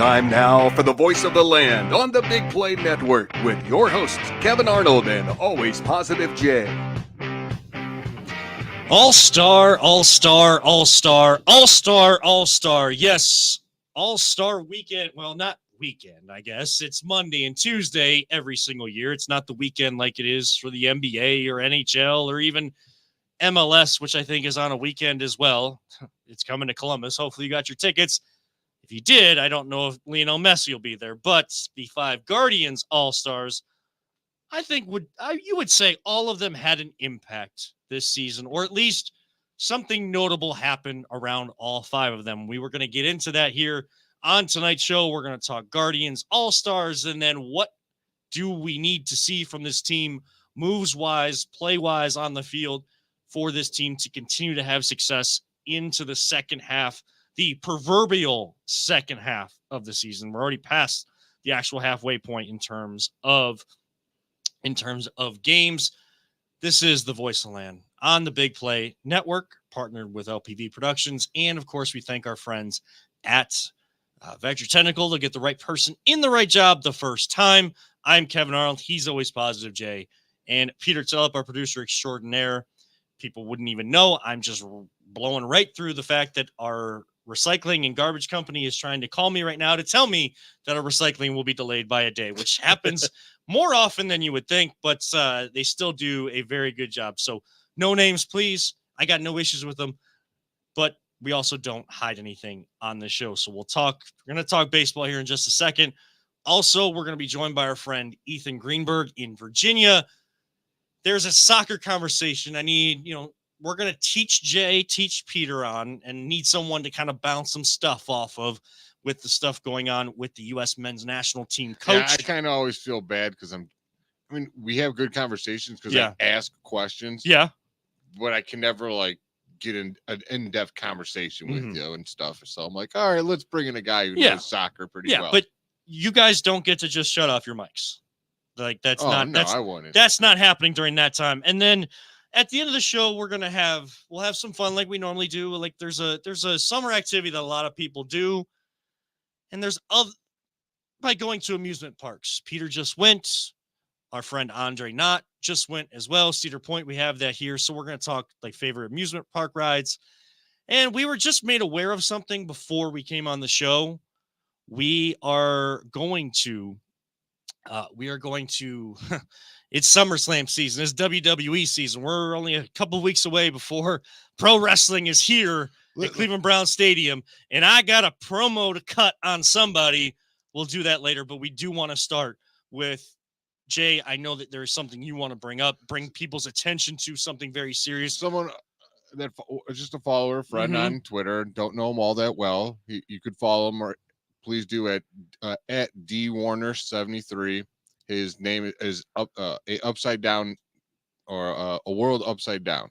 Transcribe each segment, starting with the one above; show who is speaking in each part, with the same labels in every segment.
Speaker 1: Time now for the voice of the land on the Big Play Network with your hosts, Kevin Arnold and Always Positive Jay.
Speaker 2: All-star, all-star, all-star, all-star, all-star. Yes, all-star weekend. Well, not weekend, I guess. It's Monday and Tuesday every single year. It's not the weekend like it is for the NBA or NHL or even MLS, which I think is on a weekend as well. It's coming to Columbus. Hopefully you got your tickets. If you did, I don't know if Lionel Messi will be there, but the 5 Guardians All-Stars, I think you would say all of them had an impact this season, or at least something notable happened around all 5 of them. We were going to get into that here on tonight's show. We're going to talk Guardians All-Stars, and then what do we need to see from this team moves-wise, play-wise on the field for this team to continue to have success into the second half, the proverbial second half of the season. We're already past the actual halfway point in terms of games. This is the Voice of Land on the Big Play Network, partnered with LPV Productions. And of course, we thank our friends at Vector Technical to get the right person in the right job the first time. I'm Kevin Arnold. He's Always Positive Jay. And Peter Tillup, our producer extraordinaire. People wouldn't even know. I'm just blowing right through the fact that our recycling and garbage company is trying to call me right now to tell me that our recycling will be delayed by a day, which happens more often than you would think, but they still do a very good job. So no names, please. I got no issues with them, but we also don't hide anything on the show. So we're going to talk baseball here in just a second. Also, we're going to be joined by our friend Ethan Greenberg in Virginia. There's a soccer conversation we're going to teach Peter on, and need someone to kind of bounce some stuff off of with the stuff going on with the U.S. men's national team coach.
Speaker 3: Yeah, I kind of always feel bad because we have good conversations because I ask questions.
Speaker 2: Yeah.
Speaker 3: But I can never get in an in-depth conversation with you and stuff. So I'm like, all right, let's bring in a guy who knows soccer pretty well.
Speaker 2: But you guys don't get to just shut off your mics. I wouldn't. That's not happening during that time. And then at the end of the show, we'll have some fun like we normally do. Like there's a summer activity that a lot of people do. And there's by going to amusement parks. Peter just went. Our friend Andre Knott just went as well. Cedar Point, we have that here. So we're going to talk favorite amusement park rides. And we were just made aware of something before we came on the show. We are going to it's SummerSlam season. It's WWE season. We're only a couple of weeks away before pro wrestling is here at Cleveland Brown Stadium. And I got a promo to cut on somebody. We'll do that later, but we do want to start with Jay. I know that there is something you want to bring people's attention to, something very serious.
Speaker 3: Someone that just a follower, friend on Twitter. Don't know him all that well. You could follow him, or please do at dwarner73. His name is Upside Down, or a World Upside Down.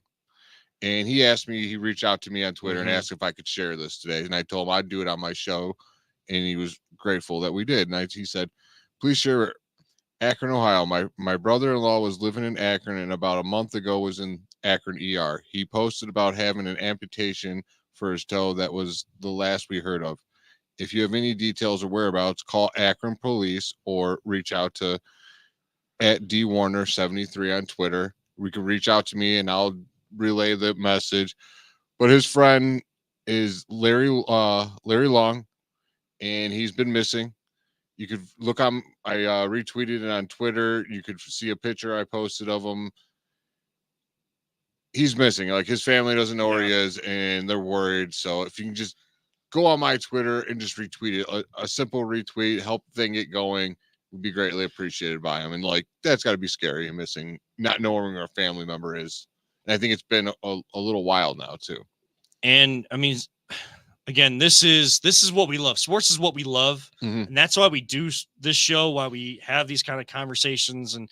Speaker 3: And he reached out to me on Twitter and asked if I could share this today. And I told him I'd do it on my show. And he was grateful that we did. And he said, please share Akron, Ohio. My brother-in-law was living in Akron and about a month ago was in Akron ER. He posted about having an amputation for his toe. That was the last we heard of. If you have any details or whereabouts, call Akron Police or reach out to at dwarner73 on Twitter. We can reach out to me and I'll relay the message. But his friend is Larry Long, and he's been missing. You could look on, I retweeted it on Twitter. You could see a picture I posted of him. He's missing. His family doesn't know where he is, and they're worried. So if you can just go on my Twitter and just retweet it. A simple retweet, help the thing get going, would be greatly appreciated by him. And that's got to be scary, missing, not knowing where a family member is. And I think it's been a little while now too.
Speaker 2: And again, this is what we love. Sports is what we love. And that's why we do this show, why we have these kind of conversations. And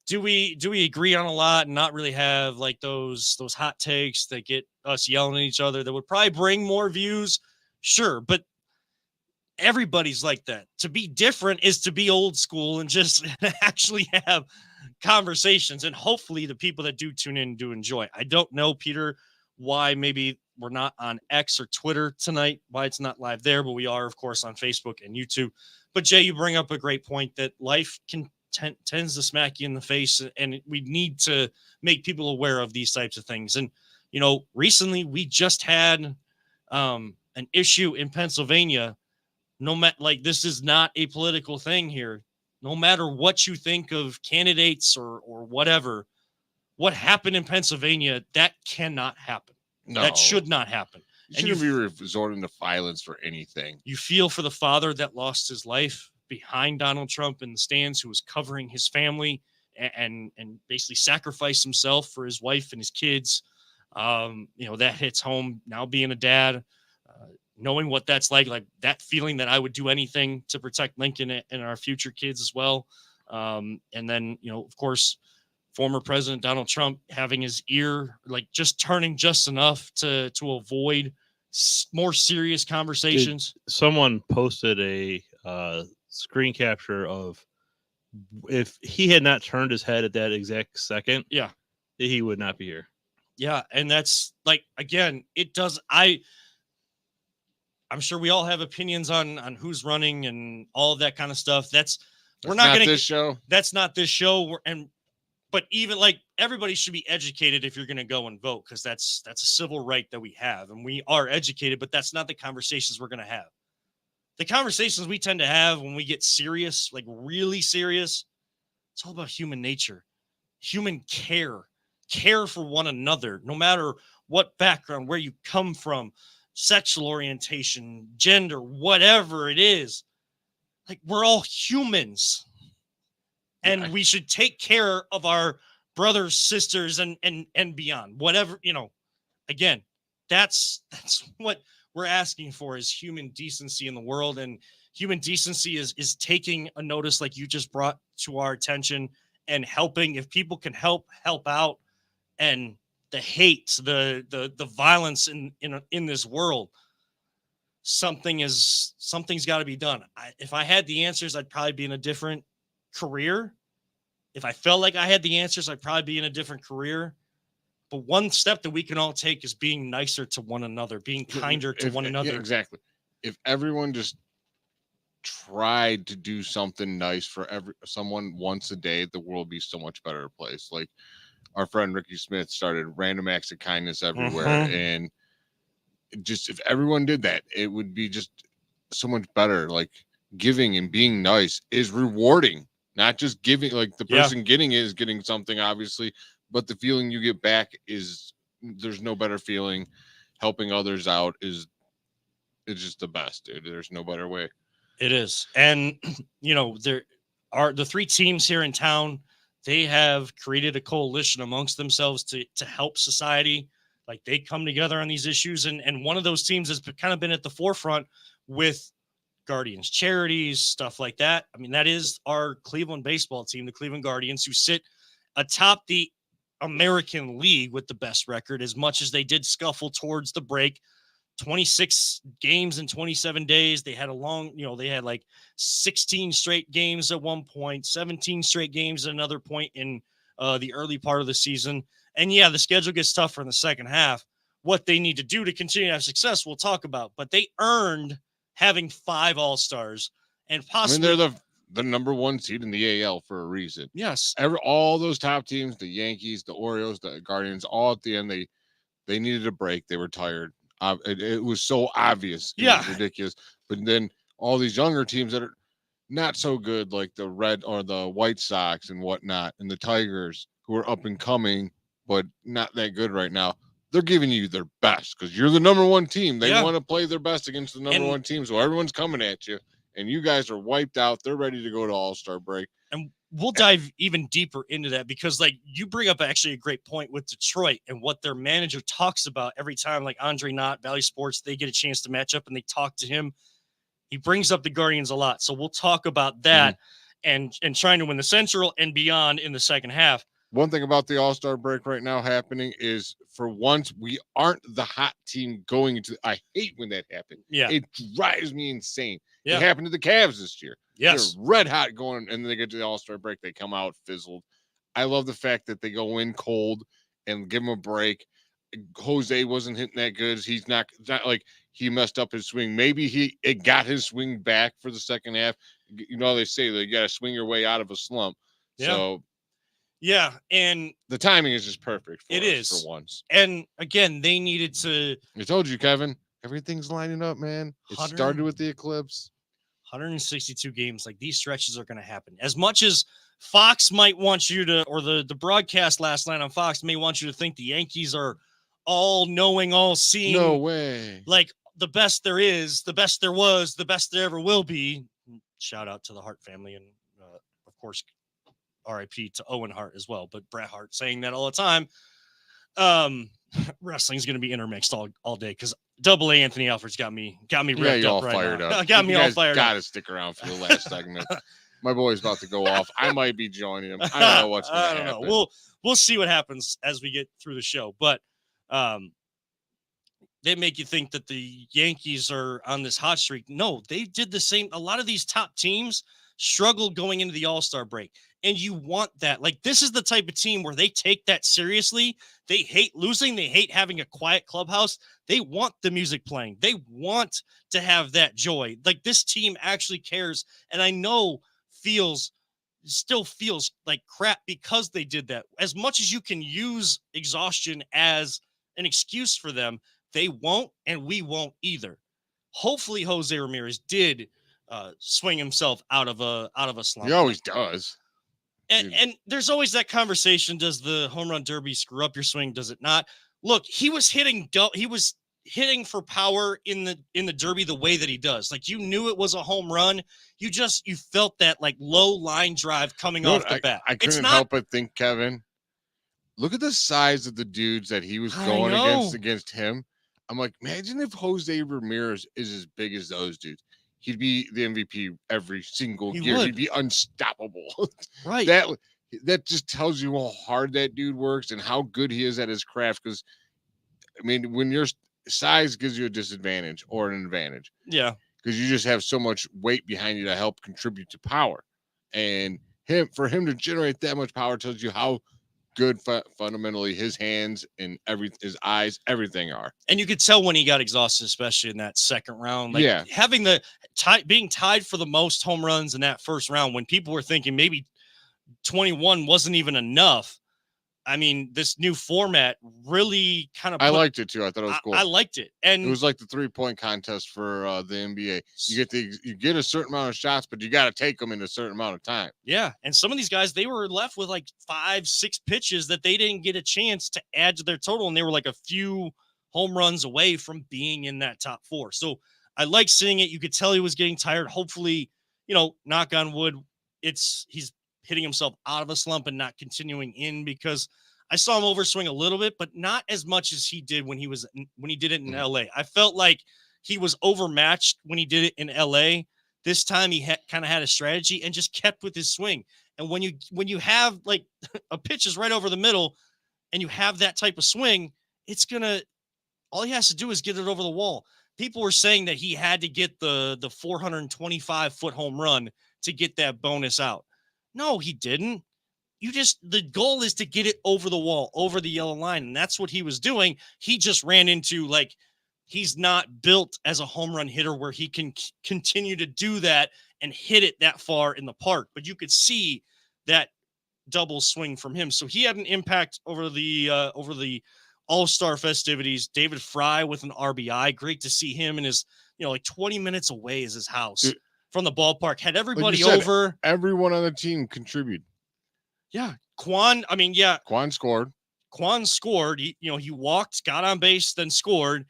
Speaker 2: do we agree on a lot and not really have those hot takes that get us yelling at each other that would probably bring more views? Sure, but everybody's like that. To be different is to be old school and just actually have conversations. And hopefully the people that do tune in do enjoy. I don't know, Peter, why maybe we're not on X or Twitter tonight, why it's not live there, but we are, of course, on Facebook and YouTube. But Jay, you bring up a great point that life tends to smack you in the face, and we need to make people aware of these types of things. And, recently we just had an issue in Pennsylvania. This is not a political thing here. No matter what you think of candidates or whatever, what happened in Pennsylvania, that cannot happen.
Speaker 3: No,
Speaker 2: that should not happen.
Speaker 3: You shouldn't be resorting to violence for anything.
Speaker 2: You feel for the father that lost his life behind Donald Trump in the stands, who was covering his family and basically sacrificed himself for his wife and his kids. That hits home now being a dad, knowing what that's like that feeling that I would do anything to protect Lincoln and our future kids as well. And then, of course, former President Donald Trump having his ear, just turning just enough to avoid more serious conversations.
Speaker 4: Someone posted a screen capture of if he had not turned his head at that exact second, he would not be here.
Speaker 2: Yeah. And that's again, I'm sure we all have opinions on who's running and all of that kind of stuff. We're not going to
Speaker 3: this show.
Speaker 2: That's not this show. But even everybody should be educated if you're going to go and vote, because that's a civil right that we have, and we are educated, but that's not the conversations we're going to have. The conversations we tend to have when we get serious, really serious, it's all about human nature, human care for one another, no matter what background, where you come from, sexual orientation, gender, whatever it is. We're all humans. And we should take care of our brothers, sisters, and beyond. Whatever, again, that's what we're asking for, is human decency in the world. And human decency is taking a notice like you just brought to our attention and helping. If people can help out. And the hate, the violence in this world, something's got to be done. If I had the answers, I'd probably be in a different career. If I felt like I had the answers, I'd probably be in a different career. But one step that we can all take is being nicer to one another, being kinder to one another.
Speaker 3: Yeah, exactly. If everyone just tried to do something nice for someone once a day, the world would be so much better place. Our friend Ricky Smith started random acts of kindness everywhere. And just, if everyone did that, it would be just so much better. Giving and being nice is rewarding. Not just giving, the person getting it is getting something, obviously, but the feeling you get back there's no better feeling. Helping others out it's just the best, dude. There's no better way.
Speaker 2: It is. And, there are the three teams here in town. They have created a coalition amongst themselves to help society. They come together on these issues. And one of those teams has kind of been at the forefront with Guardians charities, stuff like that. I mean, that is our Cleveland baseball team, the Cleveland Guardians, who sit atop the American League with the best record, as much as they did scuffle towards the break. 26 games in 27 days. They had they had 16 straight games at one point, 17 straight games at another point in the early part of the season. And the schedule gets tougher in the second half. What they need to do to continue to have success, we'll talk about, but they earned having 5 All-Stars and possibly
Speaker 3: they're the number 1 seed in the AL for a reason.
Speaker 2: Yes.
Speaker 3: All those top teams, the Yankees, the Orioles, the Guardians, all at the end, they needed a break. They were tired. It was so obvious. It was ridiculous. But then all these younger teams that are not so good, like the Red or the White Sox and whatnot, and the Tigers, who are up and coming, but not that good right now, they're giving you their best because you're the number 1 team. They want to play their best against the number 1 team. So everyone's coming at you, and you guys are wiped out. They're ready to go to All-Star break.
Speaker 2: And we'll dive even deeper into that, because you bring up actually a great point with Detroit and what their manager talks about every time, Andre Knott, Valley Sports, they get a chance to match up and they talk to him. He brings up the Guardians a lot. So we'll talk about that and trying to win the Central and beyond in the second half.
Speaker 3: One thing about the All-Star break right now happening is, for once, we aren't the hot team going into. I hate when that happens.
Speaker 2: Yeah.
Speaker 3: It drives me insane.
Speaker 2: Yeah.
Speaker 3: It happened to the Cavs this year.
Speaker 2: Yes.
Speaker 3: They're red hot going, and then they get to the All-Star break. They come out fizzled. I love the fact that they go in cold and give them a break. Jose wasn't hitting that good. He's not, it's not like he messed up his swing. Maybe it got his swing back for the second half. You know, they say that you got to swing your way out of a slump.
Speaker 2: Yeah.
Speaker 3: So
Speaker 2: yeah, and
Speaker 3: the timing is just perfect.
Speaker 2: It is
Speaker 3: for once.
Speaker 2: And again, they needed to.
Speaker 3: I told you, Kevin. Everything's lining up, man. It started with the eclipse.
Speaker 2: 162 games. Like, these stretches are going to happen. As much as Fox might want you to, or the broadcast last night on Fox may want you to think the Yankees are all knowing, all seeing.
Speaker 3: No way.
Speaker 2: Like, the best there is, the best there was, the best there ever will be. Shout out to the Hart family. And of course, RIP to Owen Hart as well. But Bret Hart saying that all the time. Wrestling's going to be intermixed all day because Double A Anthony Alfred's got me revved up right
Speaker 3: fired
Speaker 2: now.
Speaker 3: Up.
Speaker 2: Got me all fired up.
Speaker 3: Got to stick around for the last segment. My boy's about to go off. I might be joining him. I don't know what's going to happen.
Speaker 2: We'll see what happens as we get through the show. But they make you think that the Yankees are on this hot streak. No, they did the same. A lot of these top teams struggled going into the All-Star break. And you want that. Like, this is the type of team where they take that seriously. They hate losing. They hate having a quiet clubhouse. They want the music playing. They want to have that joy. Like, this team actually cares. And I know still feels like crap because they did that. As much as you can use exhaustion as an excuse for them, they won't, and we won't either. Hopefully Jose Ramirez did swing himself out of a slump.
Speaker 3: He always does.
Speaker 2: And there's always that conversation. Does the home run derby screw up your swing? Does it not? Look, he was hitting for power in the derby the way that he does. Like, you knew it was a home run. You felt that like low line drive coming off the bat.
Speaker 3: I couldn't help but think, Kevin, look at the size of the dudes that he was going against him. I'm like, imagine if Jose Ramirez is as big as those dudes. He'd be the MVP every single year. He'd be unstoppable.
Speaker 2: Right.
Speaker 3: That just tells you how hard that dude works and how good he is at his craft. Because, I mean, when your size gives you a disadvantage or an advantage.
Speaker 2: Yeah.
Speaker 3: Because you just have so much weight behind you to help contribute to power. And for him to generate that much power tells you how good fundamentally his hands and his eyes, everything are.
Speaker 2: And you could tell when he got exhausted, especially in that second round. Like,
Speaker 3: yeah.
Speaker 2: Having being tied for the most home runs in that first round, when people were thinking maybe 21 wasn't even enough. I mean, this new format really kind of.
Speaker 3: I liked it too. I thought it was cool.
Speaker 2: I liked it, and
Speaker 3: it was like the 3-point contest for the NBA. You get a certain amount of shots, but you got to take them in a certain amount of time.
Speaker 2: Yeah, and some of these guys, they were left with like 5-6 pitches that they didn't get a chance to add to their total, and they were like a few home runs away from being in that top 4. So I like seeing it. You could tell he was getting tired. Hopefully, knock on wood, he's hitting himself out of a slump and not continuing in, because I saw him overswing a little bit, but not as much as he did when he did it in LA. I felt like he was overmatched when he did it in LA. This time he kind of had a strategy and just kept with his swing. And when you have like a pitch is right over the middle and you have that type of swing, all he has to do is get it over the wall. People were saying that he had to get the 425-foot home run to get that bonus out. No, he didn't. The goal is to get it over the wall, over the yellow line. And that's what he was doing. He just ran into, like, he's not built as a home run hitter where he can continue to do that and hit it that far in the park. But you could see that double swing from him. So he had an impact over the All-Star festivities. David Fry with an RBI. Great to see him in his, like 20 minutes away is his house from the ballpark. Had everybody over.
Speaker 3: Everyone on the team contributed.
Speaker 2: Yeah. Quan
Speaker 3: scored.
Speaker 2: Quan scored. He walked, got on base, then scored.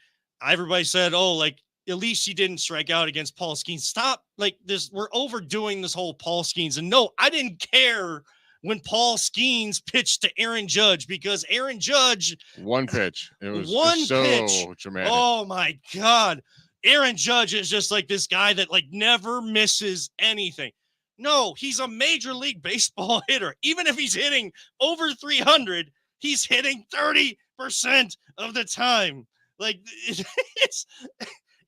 Speaker 2: Everybody said, at least he didn't strike out against Paul Skeens. Stop. Like this, we're overdoing this whole Paul Skeens. And no, I didn't care when Paul Skeens pitched to Aaron Judge, because Aaron Judge.
Speaker 3: One pitch. It was so dramatic.
Speaker 2: Oh my God. Aaron Judge is just like this guy that like never misses anything. No, he's a Major League Baseball hitter. Even if he's hitting over 300, he's hitting 30% of the time. Like,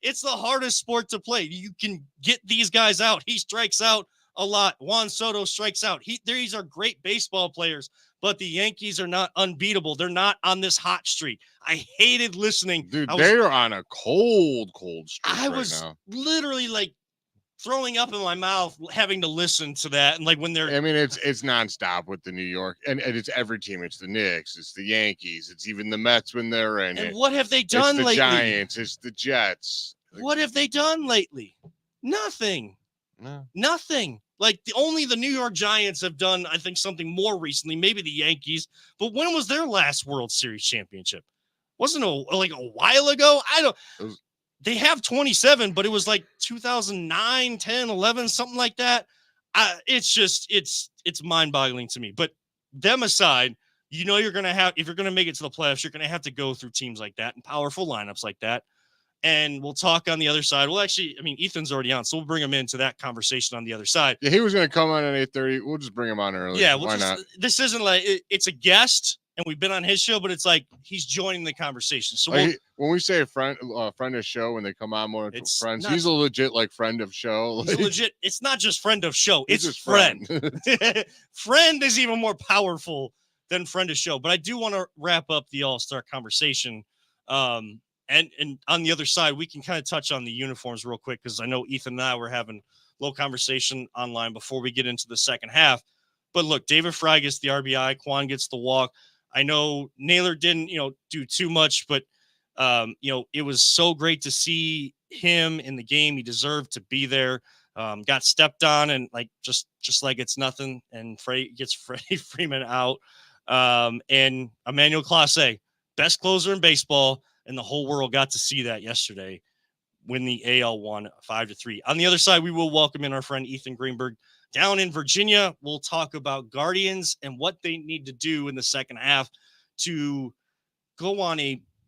Speaker 2: it's the hardest sport to play. You can get these guys out. He strikes out a lot. Juan Soto strikes out. These are great baseball players, but the Yankees are not unbeatable. They're not on this hot streak. I hated listening.
Speaker 3: Dude, they're on a cold streak
Speaker 2: I was literally like throwing up in my mouth having to listen to that. And like when they're,
Speaker 3: I mean, it's nonstop with the New York, and it's every team. It's the Knicks, it's the Yankees, it's even the Mets when they're in.
Speaker 2: And what have they done
Speaker 3: lately?
Speaker 2: It's the
Speaker 3: Giants, it's the Jets.
Speaker 2: What have they done lately? Nothing.
Speaker 3: No.
Speaker 2: Nothing. Like only the New York Giants have done, I think, something more recently. Maybe the Yankees. But when was their last World Series championship? Wasn't like a while ago? They have 27, but it was like 2009, 10, 11, something like that. It's just, it's mind-boggling to me. But them aside, you're going to have, if you're going to make it to the playoffs, you're going to have to go through teams like that and powerful lineups like that. And we'll talk on the other side. Well, actually, I mean, Ethan's already on, so we'll bring him into that conversation on the other side.
Speaker 3: Yeah, he was going to come on at 8:30. We'll just bring him on early.
Speaker 2: Yeah,
Speaker 3: why not?
Speaker 2: This isn't like it's a guest, and we've been on his show, but it's like he's joining the conversation. So
Speaker 3: when we say a friend of show, when they come on more friends, he's a legit like friend of show.
Speaker 2: He's legit. It's not just friend of show; it's friend. Friend is even more powerful than friend of show. But I do want to wrap up the All-Star conversation. And on the other side, we can kind of touch on the uniforms real quick because I know Ethan and I were having a little conversation online before we get into the second half. But look, David Fry gets the RBI, Kwan gets the walk. I know Naylor didn't, do too much, but it was so great to see him in the game. He deserved to be there. Got stepped on and like just like it's nothing. And gets Freddie Freeman out. And Emmanuel Clase, best closer in baseball. And the whole world got to see that yesterday when the AL won 5-3. On the other side, we will welcome in our friend Ethan Greenberg down in Virginia. We'll talk about Guardians and what they need to do in the second half to go on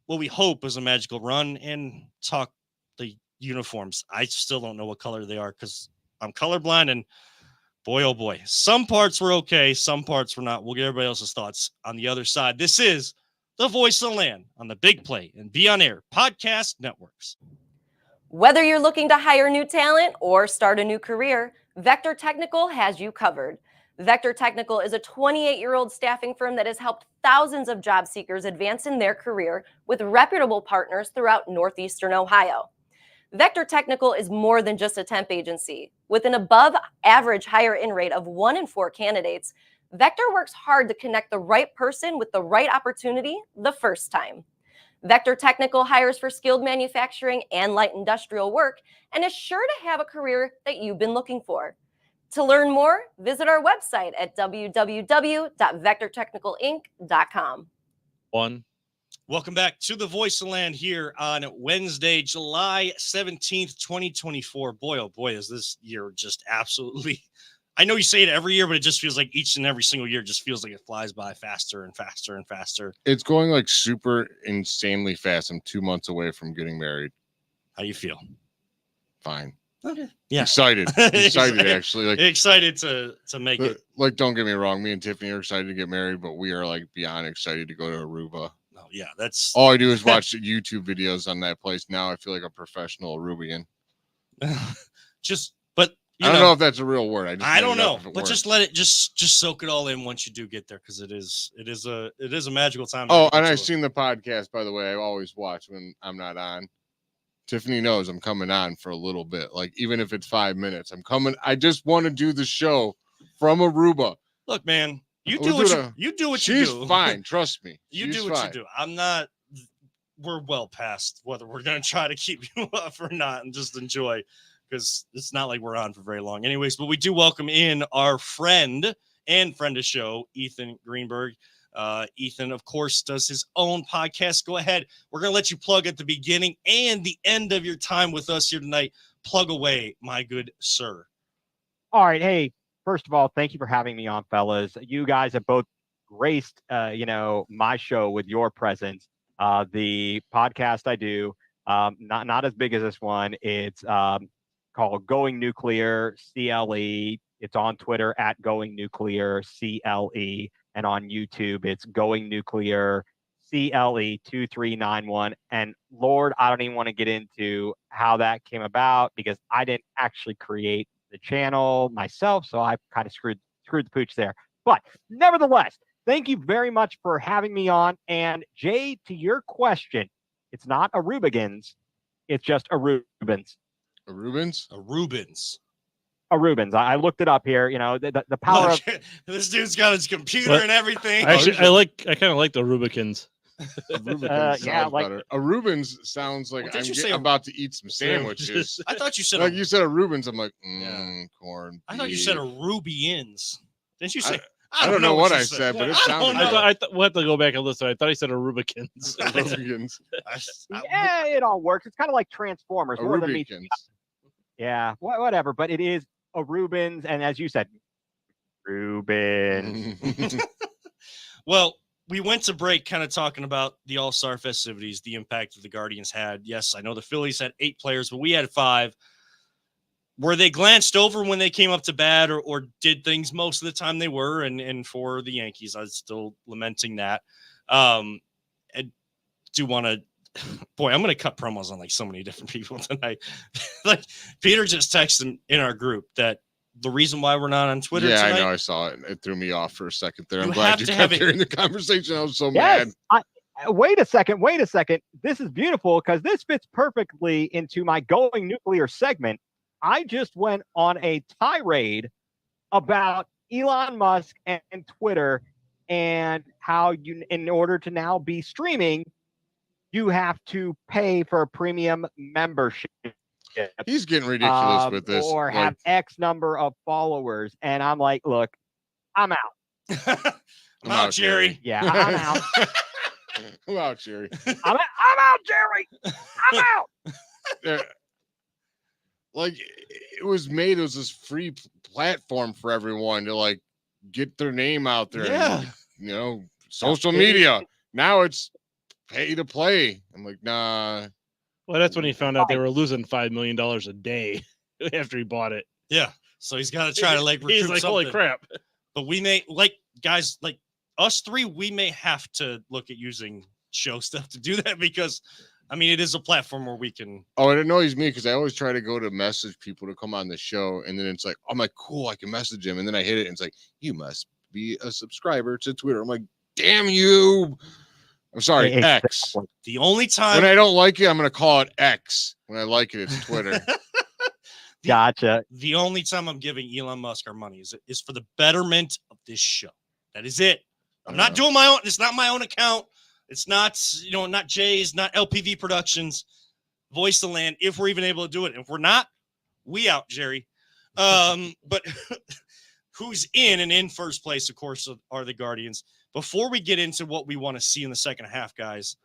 Speaker 2: what we hope is a magical run and talk the uniforms. I still don't know what color they are because I'm colorblind, and boy, oh boy, some parts were okay, some parts were not. We'll get everybody else's thoughts on the other side. This is the Voice of the Land on the Big Play and Be On Air podcast networks.
Speaker 5: Whether you're looking to hire new talent or start a new career, Vector Technical has you covered. Vector Technical is a 28-year-old staffing firm that has helped thousands of job seekers advance in their career with reputable partners throughout Northeastern Ohio. Vector Technical is more than just a temp agency. With an above-average hire-in rate of 1 in 4 candidates, Vector works hard to connect the right person with the right opportunity the first time. Vector Technical hires for skilled manufacturing and light industrial work and is sure to have a career that you've been looking for. To learn more, visit our website at www.vectortechnicalinc.com.
Speaker 2: Welcome back to the Voice of Land here on Wednesday, July 17th, 2024. Boy, oh boy, is this year just absolutely... I know you say it every year, but it just feels like each and every single year just feels like it flies by faster and faster and faster.
Speaker 3: It's going like super insanely fast. I'm 2 months away from getting married.
Speaker 2: How do you feel?
Speaker 3: Fine.
Speaker 2: Okay. Yeah.
Speaker 3: Excited actually. Like
Speaker 2: excited to make it.
Speaker 3: Like, don't get me wrong. Me and Tiffany are excited to get married, but we are like beyond excited to go to Aruba.
Speaker 2: Oh yeah. That's
Speaker 3: all I do is watch YouTube videos on that place. Now I feel like a professional Arubian. I don't know if that's a real word.
Speaker 2: I don't know, but just let it just soak it all in once you do get there, because it is a magical time.
Speaker 3: Oh, and I've seen the podcast, by the way. I always watch when I'm not on. Tiffany knows I'm coming on for a little bit, like even if it's 5 minutes. I'm coming. I just want to do the show from Aruba.
Speaker 2: Look, man, you do what you do.
Speaker 3: She's fine. Trust me.
Speaker 2: You do what you do. I'm not. We're well past whether we're going to try to keep you up or not and just enjoy, because it's not like we're on for very long anyways. But we do welcome in our friend and friend of show, Ethan Greenberg. Ethan, of course, does his own podcast. Go ahead. We're going to let you plug at the beginning and the end of your time with us here tonight. Plug away, my good sir.
Speaker 6: All right. Hey, first of all, thank you for having me on, fellas. You guys have both graced, my show with your presence. The podcast I do, not as big as this one. It's called Going Nuclear CLE. It's on Twitter at Going Nuclear CLE, and on YouTube it's Going Nuclear CLE 2391. And Lord, I don't even want to get into how that came about, because I didn't actually create the channel myself, so I kind of screwed the pooch there. But nevertheless, thank you very much for having me on. And Jay, to your question, it's not a Rubigans, it's just a Rubens.
Speaker 3: A Rubens?
Speaker 2: A Rubens.
Speaker 6: A Rubens. I looked it up here. You know, the power
Speaker 2: Look,
Speaker 6: of
Speaker 2: this dude's got his computer
Speaker 4: But
Speaker 2: and everything.
Speaker 4: Actually, I kind of like the Rubicans.
Speaker 3: A Rubens
Speaker 6: yeah,
Speaker 3: sounds
Speaker 6: like-
Speaker 3: better. A Rubens sounds like
Speaker 2: Well, didn't
Speaker 3: I'm
Speaker 2: you say a-
Speaker 3: about to eat some sandwiches.
Speaker 2: I thought you said
Speaker 3: Like
Speaker 2: a,
Speaker 3: you said, a Rubens. I'm like,
Speaker 2: Yeah.
Speaker 3: corn.
Speaker 2: I thought you said a
Speaker 3: beef.
Speaker 2: Rubians. Didn't you say?
Speaker 3: I don't know what
Speaker 2: you
Speaker 3: I said, but it
Speaker 2: I
Speaker 3: sounded
Speaker 2: don't know.
Speaker 4: We'll have to go back and listen. I thought he said a Rubicans.
Speaker 3: A Rubens.
Speaker 6: yeah, it all works. It's kind of like Transformers.
Speaker 3: A
Speaker 6: More than me.
Speaker 3: Rubikins.
Speaker 6: Yeah, whatever. But it is a Rubens, and as you said, Rubens.
Speaker 2: Well, we went to break kind of talking about the All-Star festivities, the impact that the Guardians had. Yes, I know the Phillies had 8 players, but we had 5. Were they glanced over when they came up to bat, or did things most of the time they were? And for the Yankees, I was still lamenting that. I do want to, boy, I'm going to cut promos on like so many different people tonight. Like Peter just texted in our group that the reason why we're not on Twitter
Speaker 3: Yeah,
Speaker 2: tonight,
Speaker 3: I know. I saw it. It threw me off for a second there. I'm
Speaker 2: You
Speaker 3: glad
Speaker 2: have
Speaker 3: you
Speaker 2: to
Speaker 3: kept
Speaker 2: have it-
Speaker 3: hearing the conversation. I was so mad.
Speaker 6: Yes. Wait a second. This is beautiful because this fits perfectly into my going nuclear segment. I just went on a tirade about Elon Musk and Twitter and how you, in order to now be streaming, you have to pay for a premium membership.
Speaker 3: He's getting ridiculous with this.
Speaker 6: Or
Speaker 3: Like,
Speaker 6: have X number of followers. And I'm like, look, I'm out.
Speaker 2: I'm out, Jerry.
Speaker 6: Yeah, I'm out.
Speaker 3: I'm out, Jerry.
Speaker 6: I'm out, Jerry. I'm out.
Speaker 3: Yeah. Like it was this free platform for everyone to like get their name out there.
Speaker 2: Yeah.
Speaker 3: And, social media. Now it's pay to play. I'm like, nah.
Speaker 4: Well, that's when he found out they were losing $5 million a day after he bought it.
Speaker 2: Yeah. So he's got to try to like recoup
Speaker 4: He's like,
Speaker 2: something.
Speaker 4: holy crap.
Speaker 2: But we may, like guys like us 3, we may have to look at using show stuff to do that because, I mean, it is a platform where we can.
Speaker 3: Oh, it annoys me because I always try to go to message people to come on the show, and then it's like, I'm like, cool, I can message him, and then I hit it, and it's like, you must be a subscriber to Twitter. I'm like, damn you. I'm sorry, X.
Speaker 2: The only time
Speaker 3: When I don't like it, I'm gonna call it X. When I like it, it's Twitter.
Speaker 6: Gotcha.
Speaker 2: The only time I'm giving Elon Musk our money is for the betterment of this show. That is it. I'm not doing my own. It's not my own account. It's not, not Jay's, not LPV Productions, Voice of the Land, if we're even able to do it. If we're not, we out, Jerry. But who's in first place, of course, are the Guardians. Before we get into what we want to see in the second half, guys,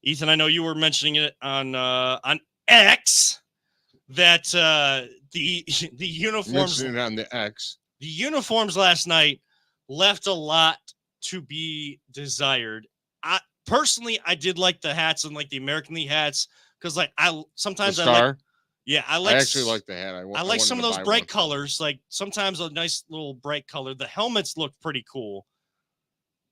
Speaker 2: Ethan, I know you were mentioning it on X that the uniforms
Speaker 3: Mentioning it on the X.
Speaker 2: The uniforms last night left a lot to be desired. Personally, I did like the hats and like the American League hats because like sometimes
Speaker 3: The
Speaker 2: I like,
Speaker 3: star.
Speaker 2: yeah, I
Speaker 3: actually like the hat.
Speaker 2: I like some of those bright colors. Like sometimes a nice little bright color. The helmets look pretty cool.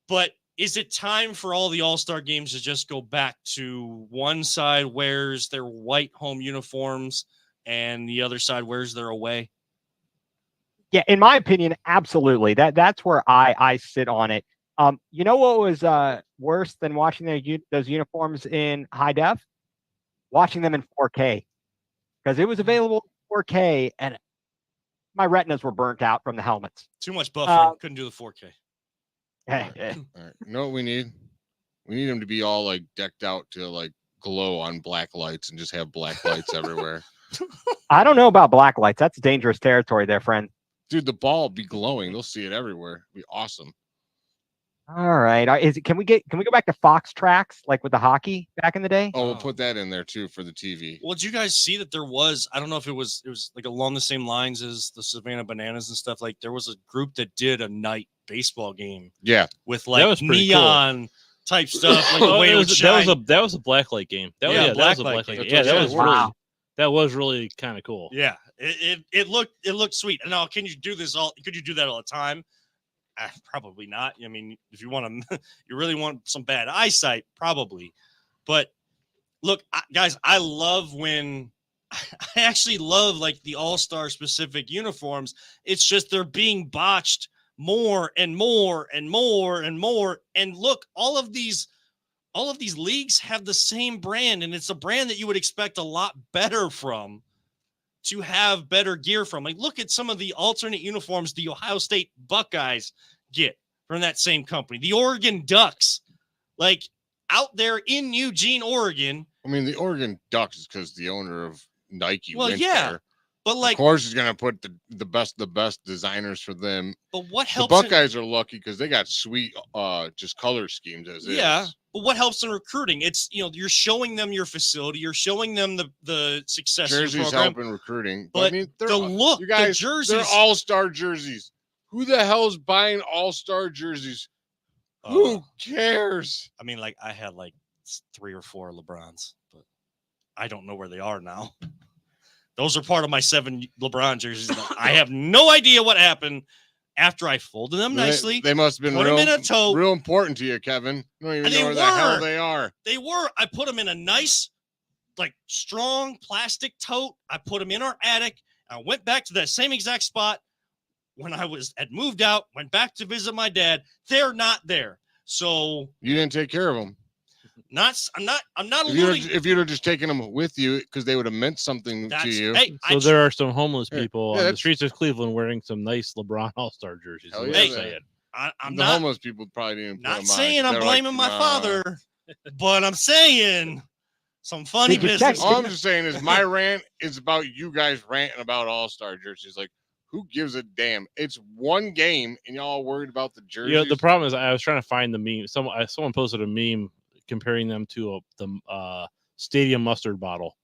Speaker 2: But is it time for all the All-Star games to just go back to one side wears their white home uniforms and the other side wears their away?
Speaker 6: Yeah, in my opinion, absolutely. That's where I sit on it. You know what was worse than watching those uniforms in high def? Watching them in 4K, because it was available in 4K, and my retinas were burnt out from the helmets.
Speaker 2: Too much buffering. Couldn't do the 4K.
Speaker 3: All right. You know what we need? We need them to be all like decked out to like glow on black lights and just have black lights everywhere.
Speaker 6: I don't know about black lights. That's dangerous territory there, friend.
Speaker 3: Dude, the ball will be glowing. They'll see it everywhere. It'll be awesome.
Speaker 6: All right. Can we go back to Fox tracks like with the hockey back in the day?
Speaker 3: Oh, we'll put that in there too for the TV.
Speaker 2: Well, did you guys see that there was, I don't know if it was like along the same lines as the Savannah Bananas and stuff. Like there was a group that did a night baseball game.
Speaker 3: Yeah.
Speaker 2: With like neon type stuff. Like the way it would shine.
Speaker 4: That was a blacklight game. That was a blacklight game. Yeah, that was really kind of cool.
Speaker 2: Yeah. It looked sweet. Now, could you do that all the time? Probably not. I mean, if you want to, you really want some bad eyesight, probably. But look, guys, I love when I actually love like the all-star specific uniforms. It's just they're being botched more and more and more and more. And look, all of these leagues have the same brand, and it's a brand that you would expect a lot better from to have better gear from. Like, look at some of the alternate uniforms the Ohio State Buckeyes get from that same company. The Oregon Ducks, like out there in Eugene, Oregon.
Speaker 3: I mean, the Oregon Ducks is because the owner of Nike went
Speaker 2: yeah,
Speaker 3: there.
Speaker 2: But like,
Speaker 3: of course, he's gonna put the best designers for them.
Speaker 2: But what helps?
Speaker 3: The Buckeyes are lucky because they got sweet, just color schemes as is.
Speaker 2: But what helps in recruiting? It's, you're showing them your facility, you're showing them the success of your
Speaker 3: Jerseys
Speaker 2: program.
Speaker 3: help in recruiting,
Speaker 2: But
Speaker 3: I mean,
Speaker 2: the look,
Speaker 3: you guys,
Speaker 2: the jerseys,
Speaker 3: they're all-star jerseys. Who the hell's buying all-star jerseys? Who cares?
Speaker 2: I mean, like I had like 3 or 4 LeBrons, but I don't know where they are now. Those are part of my 7 LeBron jerseys. I have no idea what happened after I folded them nicely.
Speaker 3: They must have been
Speaker 2: put them in a tote.
Speaker 3: real important to you, Kevin. You don't even know where the hell they are.
Speaker 2: They were. I put them in a nice, like strong plastic tote. I put them in our attic. I went back to that same exact spot when I had moved out, went back to visit my dad. They're not there. So
Speaker 3: you didn't take care of them. I'm not alluding. If you'd have just taken them with you, because they would have meant something to you.
Speaker 2: Hey,
Speaker 4: so there are some homeless people on the streets of Cleveland wearing some nice LeBron All-Star jerseys.
Speaker 2: I'm
Speaker 3: the
Speaker 2: not,
Speaker 3: homeless people probably didn't.
Speaker 2: Not saying I'm blaming my father, but I'm saying some funny business.
Speaker 3: All I'm just saying is my rant is about you guys ranting about All-Star jerseys. Like, who gives a damn? It's one game, and y'all worried about the jerseys.
Speaker 4: Yeah, the problem is I was trying to find the meme. Someone posted a meme comparing them to the stadium mustard bottle.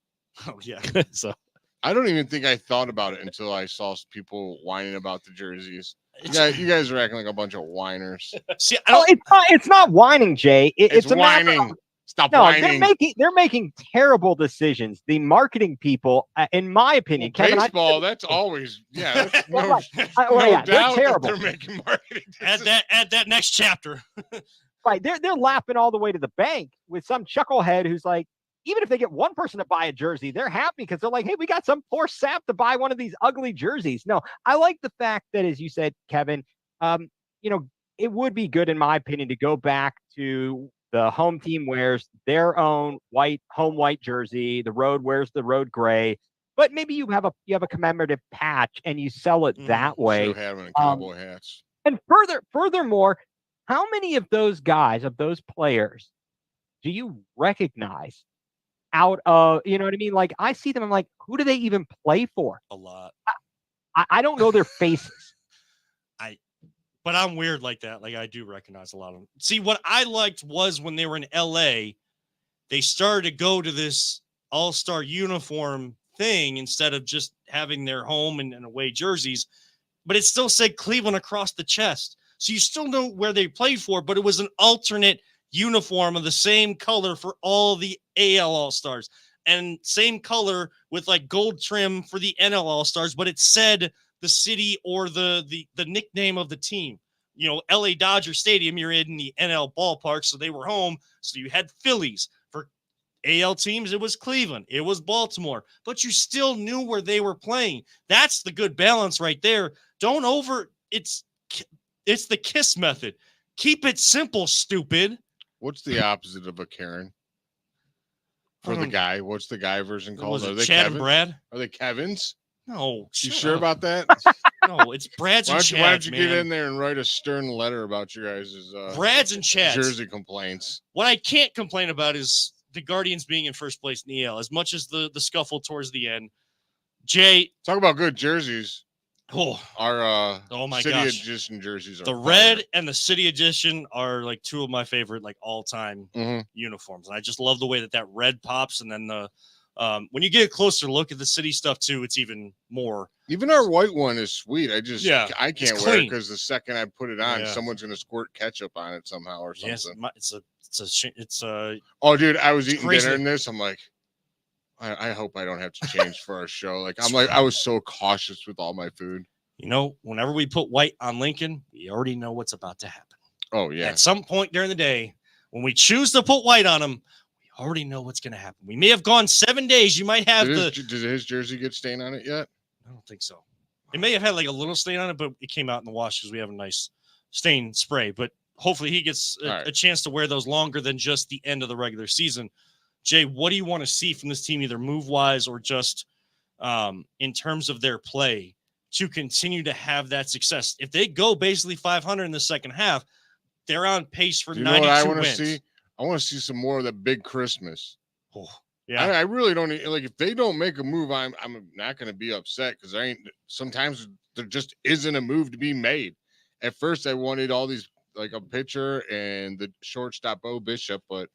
Speaker 2: Oh yeah.
Speaker 4: So
Speaker 3: I don't even think I thought about it until I saw people whining about the jerseys. You guys are acting like a bunch of whiners.
Speaker 2: See,
Speaker 6: it's not whining, Jay. It's a
Speaker 3: whining. Stop
Speaker 6: no,
Speaker 3: whining.
Speaker 6: They're making terrible decisions. The marketing people, in my opinion, Kevin,
Speaker 3: baseball. That's always That's
Speaker 6: no
Speaker 3: doubt
Speaker 6: they're terrible.
Speaker 3: They're making marketing decisions.
Speaker 2: Add that next chapter.
Speaker 6: Right, they're laughing all the way to the bank with some chucklehead who's like, even if they get one person to buy a jersey, they're happy because they're like, hey, we got some poor sap to buy one of these ugly jerseys. No, I like the fact that, as you said, Kevin, it would be good, in my opinion, to go back to the home team wears their own home white jersey. The road wears the road gray. But maybe you have a commemorative patch and you sell it that way.
Speaker 3: Should have having cowboy hats.
Speaker 6: And furthermore, how many of those guys, of those players, do you recognize out of, you know what I mean? Like, I see them, I'm like, who do they even play for?
Speaker 2: A lot.
Speaker 6: I don't know their faces.
Speaker 2: But I'm weird like that. Like, I do recognize a lot of them. See, what I liked was when they were in LA, they started to go to this all-star uniform thing instead of just having their home and away jerseys. But it still said Cleveland across the chest. So you still know where they played for, but it was an alternate uniform of the same color for all the AL All-Stars and same color with like gold trim for the NL All-Stars, but it said the city or the nickname of the team. LA Dodger Stadium, you're in the NL ballpark, so they were home. So you had Phillies. For AL teams, it was Cleveland. It was Baltimore. But you still knew where they were playing. That's the good balance right there. It's the KISS method. Keep it simple, stupid.
Speaker 3: What's the opposite of a Karen? For the guy, what's the guy version called?
Speaker 2: Are they Chad and Brad?
Speaker 3: Are they Kevins?
Speaker 2: No.
Speaker 3: You sure about that?
Speaker 2: No, it's Brad's and Chads.
Speaker 3: Why don't you get in there and write a stern letter about your guys'
Speaker 2: Brad's and Chads
Speaker 3: jersey complaints?
Speaker 2: What I can't complain about is the Guardians being in first place in the EL, as much as the scuffle towards the end. Jay,
Speaker 3: talk about good jerseys. Our
Speaker 2: my
Speaker 3: City
Speaker 2: gosh.
Speaker 3: Edition jerseys are
Speaker 2: the red and the City Edition are like two of my favorite like all-time uniforms, and I just love the way that red pops. And then the when you get a closer look at the city stuff too, it's even more. Even
Speaker 3: our white one is sweet. I can't wear it because the second I put it on, someone's gonna squirt ketchup on it somehow or something.
Speaker 2: Yes,
Speaker 3: oh, dude, I was eating dinner in this. I'm like, I hope I don't have to change for our show. Like, I was so cautious with all my food.
Speaker 2: Whenever we put white on Lincoln, we already know what's about to happen.
Speaker 3: Oh, yeah.
Speaker 2: At some point during the day, when we choose to put white on them, we already know what's going to happen. We may have gone 7 days. You might have
Speaker 3: did his jersey get stain on it yet?
Speaker 2: I don't think so. It may have had like a little stain on it, but it came out in the wash because we have a nice stain spray. But hopefully he gets a chance to wear those longer than just the end of the regular season. Jay, what do you want to see from this team, either move-wise or just in terms of their play, to continue to have that success? If they go basically 500 in the second half, they're on pace for 92 wins.
Speaker 3: See? I want to see some more of that big Christmas.
Speaker 2: Oh, yeah.
Speaker 3: I really don't like, if they don't make a move, I'm not going to be upset, because sometimes there just isn't a move to be made. At first I wanted all these, like a pitcher and the shortstop Bo Bishop, but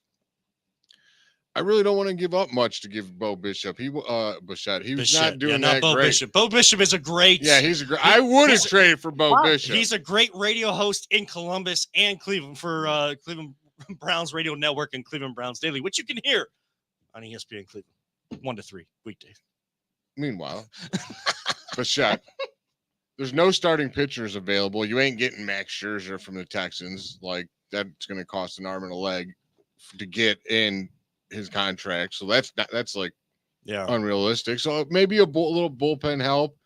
Speaker 3: I really don't want to give up much to give Bo Bishop. Bichette. He was not doing that
Speaker 2: Bo
Speaker 3: great.
Speaker 2: Bishop. Bo Bishop is a great.
Speaker 3: Yeah, he's a great. I would have traded for Bo Bishop.
Speaker 2: He's a great radio host in Columbus and Cleveland for Cleveland Browns Radio Network and Cleveland Browns Daily, which you can hear on ESPN Cleveland 1 to 3 weekdays.
Speaker 3: Meanwhile, Bichette, there's no starting pitchers available. You ain't getting Max Scherzer from the Texans. Like, that's going to cost an arm and a leg to get in his contract. So that's like unrealistic. So maybe a little bullpen help.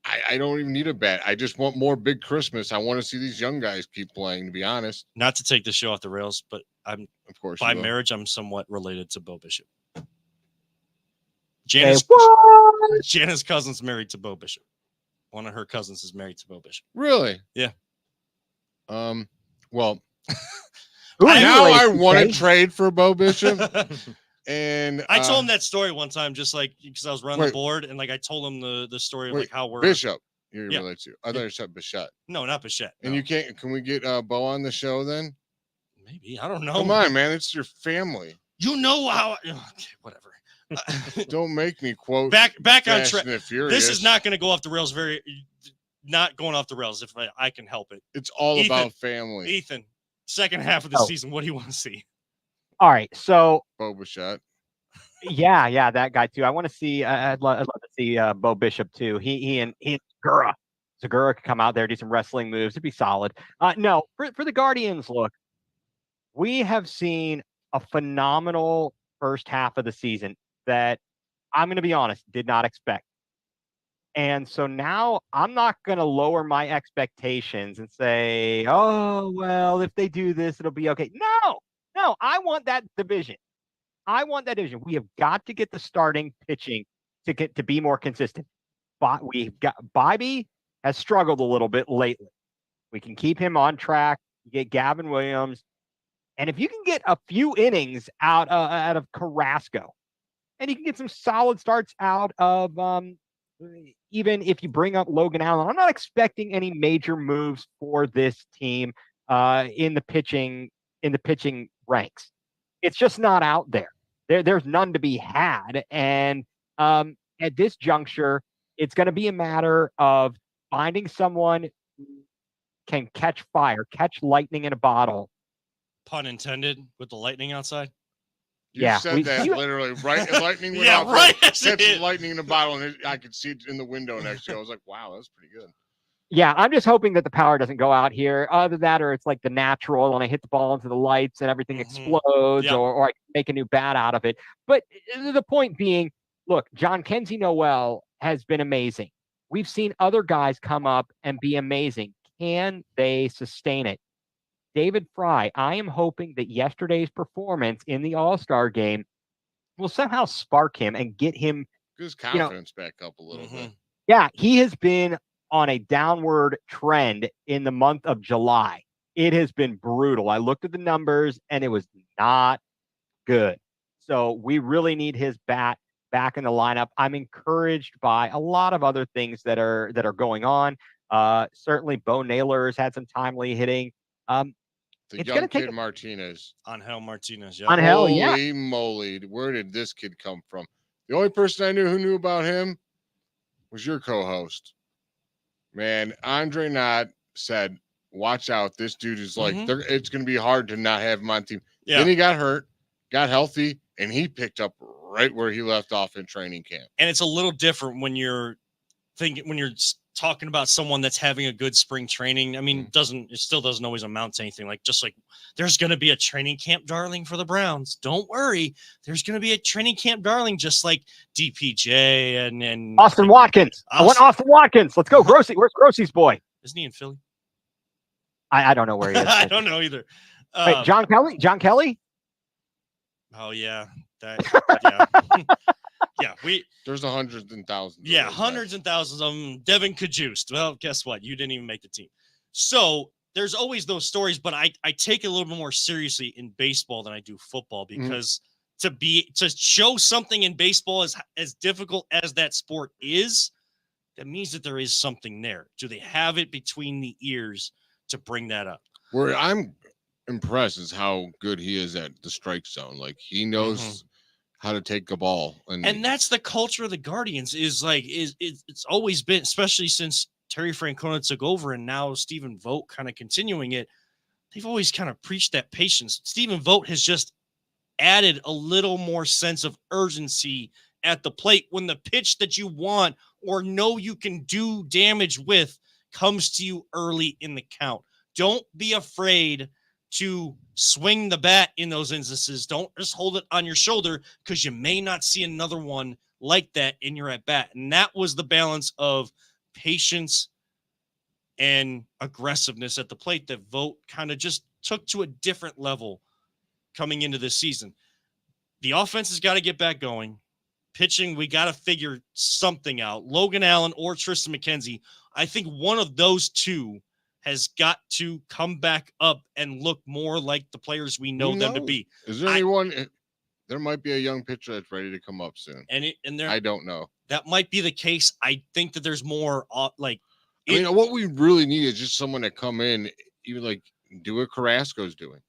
Speaker 3: I don't even need a bat. I just want more big Christmas. I want to see these young guys keep playing, to be honest.
Speaker 2: Not to take the show off the rails, but I'm,
Speaker 3: of course,
Speaker 2: by marriage, I'm somewhat related to Bo Bishop. Janice Cousins married to Bo Bishop. One of her cousins is married to Bo Bishop.
Speaker 3: Really?
Speaker 2: Yeah.
Speaker 3: Well, now I want to trade for Bo Bishop. And
Speaker 2: I told him that story one time, just like because I was running the board, and like I told him the story of like how we're
Speaker 3: Bishop. You're related to. I thought you said Bichette.
Speaker 2: No, not Bichette.
Speaker 3: And you can't. Can we get Bo on the show then?
Speaker 2: Maybe, I don't know.
Speaker 3: Come on, man. It's your family.
Speaker 2: You know how. Okay, whatever.
Speaker 3: Don't make me quote.
Speaker 2: Back on track. This is not going to go off the rails. Not going off the rails if I can help it.
Speaker 3: It's all about family.
Speaker 2: Ethan, second half of the season, what do you want to see?
Speaker 6: All right, so
Speaker 3: Bo Bichette.
Speaker 6: Yeah, that guy too. I want to see. I'd love to see Bo Bishop too. He and Segura could come out there, do some wrestling moves. It'd be solid. No, for the Guardians, look, we have seen a phenomenal first half of the season that I'm going to be honest, did not expect. And so now I'm not going to lower my expectations and say, oh, well, if they do this, it'll be okay. No, I want that division. We have got to get the starting pitching to be more consistent. But we've got Bobby has struggled a little bit lately. We can keep him on track. You get Gavin Williams. And if you can get a few innings out of Carrasco, and you can get some solid starts out of even if you bring up Logan Allen, I'm not expecting any major moves for this team in the pitching ranks. It's just not out there. There's none to be had. And at this juncture, it's going to be a matter of finding someone who can catch fire, catch lightning in a bottle.
Speaker 2: Pun intended, with the lightning outside.
Speaker 3: You said that literally, right? Lightning went out.
Speaker 2: Right.
Speaker 3: Catch lightning in a bottle, and I could see it in the window next to you. I was like, wow, that's pretty good.
Speaker 6: Yeah, I'm just hoping that the power doesn't go out here. Either that or it's like the natural, and I hit the ball into the lights and everything explodes, or I make a new bat out of it. But the point being, look, John Kenzie Noel has been amazing. We've seen other guys come up and be amazing. Can they sustain it? David Fry, I am hoping that yesterday's performance in the All-Star game will somehow spark him and get him
Speaker 3: his confidence back up a little bit.
Speaker 6: Yeah, he has been on a downward trend in the month of July. It has been brutal. I looked at the numbers and it was not good. So we really need his bat back in the lineup. I'm encouraged by a lot of other things that are going on. Certainly Bo Naylor has had some timely hitting.
Speaker 3: The young kid Martinez.
Speaker 2: Angel Martinez.
Speaker 6: Yeah. Angel,
Speaker 3: Holy moly. Where did this kid come from? The only person I knew who knew about him was your co-host. Man, Andre Knott said, watch out. This dude is like, it's going to be hard to not have him on team. Yeah. Then he got hurt, got healthy, and he picked up right where he left off in training camp.
Speaker 2: And it's a little different when you're talking about someone that's having a good spring training. I mean, it still doesn't always amount to anything. Like, just like there's going to be a training camp darling for the Browns. Don't worry. There's going to be a training camp darling, just like DPJ and
Speaker 6: Austin Watkins. I want Austin Watkins. Let's go. Grossi. Where's Grossi's boy?
Speaker 2: Isn't he in Philly?
Speaker 6: I don't know where he is.
Speaker 2: I don't know either.
Speaker 6: Wait, John Kelly? John Kelly?
Speaker 2: Oh yeah. Yeah. Yeah,
Speaker 3: there's hundreds and thousands.
Speaker 2: Yeah, hundreds and thousands of them. Devin Kajust. Well, guess what? You didn't even make the team. So there's always those stories, but I take it a little bit more seriously in baseball than I do football, because to show something in baseball as difficult as that sport is, that means that there is something there. Do they have it between the ears to bring that up?
Speaker 3: Where I'm impressed is how good he is at the strike zone. Like, he knows how to take a ball, and
Speaker 2: that's the culture of the Guardians. It's always been, especially since Terry Francona took over and now Stephen Vogt kind of continuing it. They've always kind of preached that patience. Stephen Vogt has just added a little more sense of urgency at the plate when the pitch that you want or know you can do damage with comes to you early in the count. Don't be afraid to swing the bat in those instances. Don't just hold it on your shoulder, because you may not see another one like that in your at bat. And that was the balance of patience and aggressiveness at the plate that Vogt kind of just took to a different level coming into this season. The offense has got to get back going. Pitching, we got to figure something out. Logan Allen or Tristan McKenzie, I think one of those two has got to come back up and look more like the players we know them to be.
Speaker 3: Is there anyone? There might be a young pitcher that's ready to come up soon. I don't know.
Speaker 2: That might be the case. I think that there's more
Speaker 3: what we really need is just someone to come in, even like do what Carrasco's doing,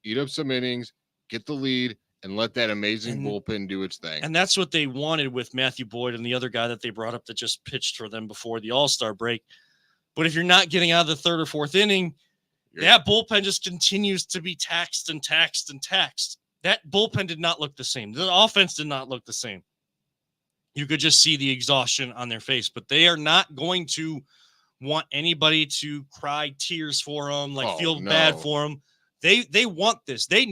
Speaker 3: eat up some innings, get the lead, and let that amazing bullpen do its thing.
Speaker 2: And that's what they wanted with Matthew Boyd and the other guy that they brought up that just pitched for them before the All-Star break. But if you're not getting out of the third or fourth inning, that bullpen just continues to be taxed and taxed and taxed. That bullpen did not look the same. The offense did not look the same. You could just see the exhaustion on their face, but they are not going to want anybody to cry tears for them, feel bad for them. They want this. They've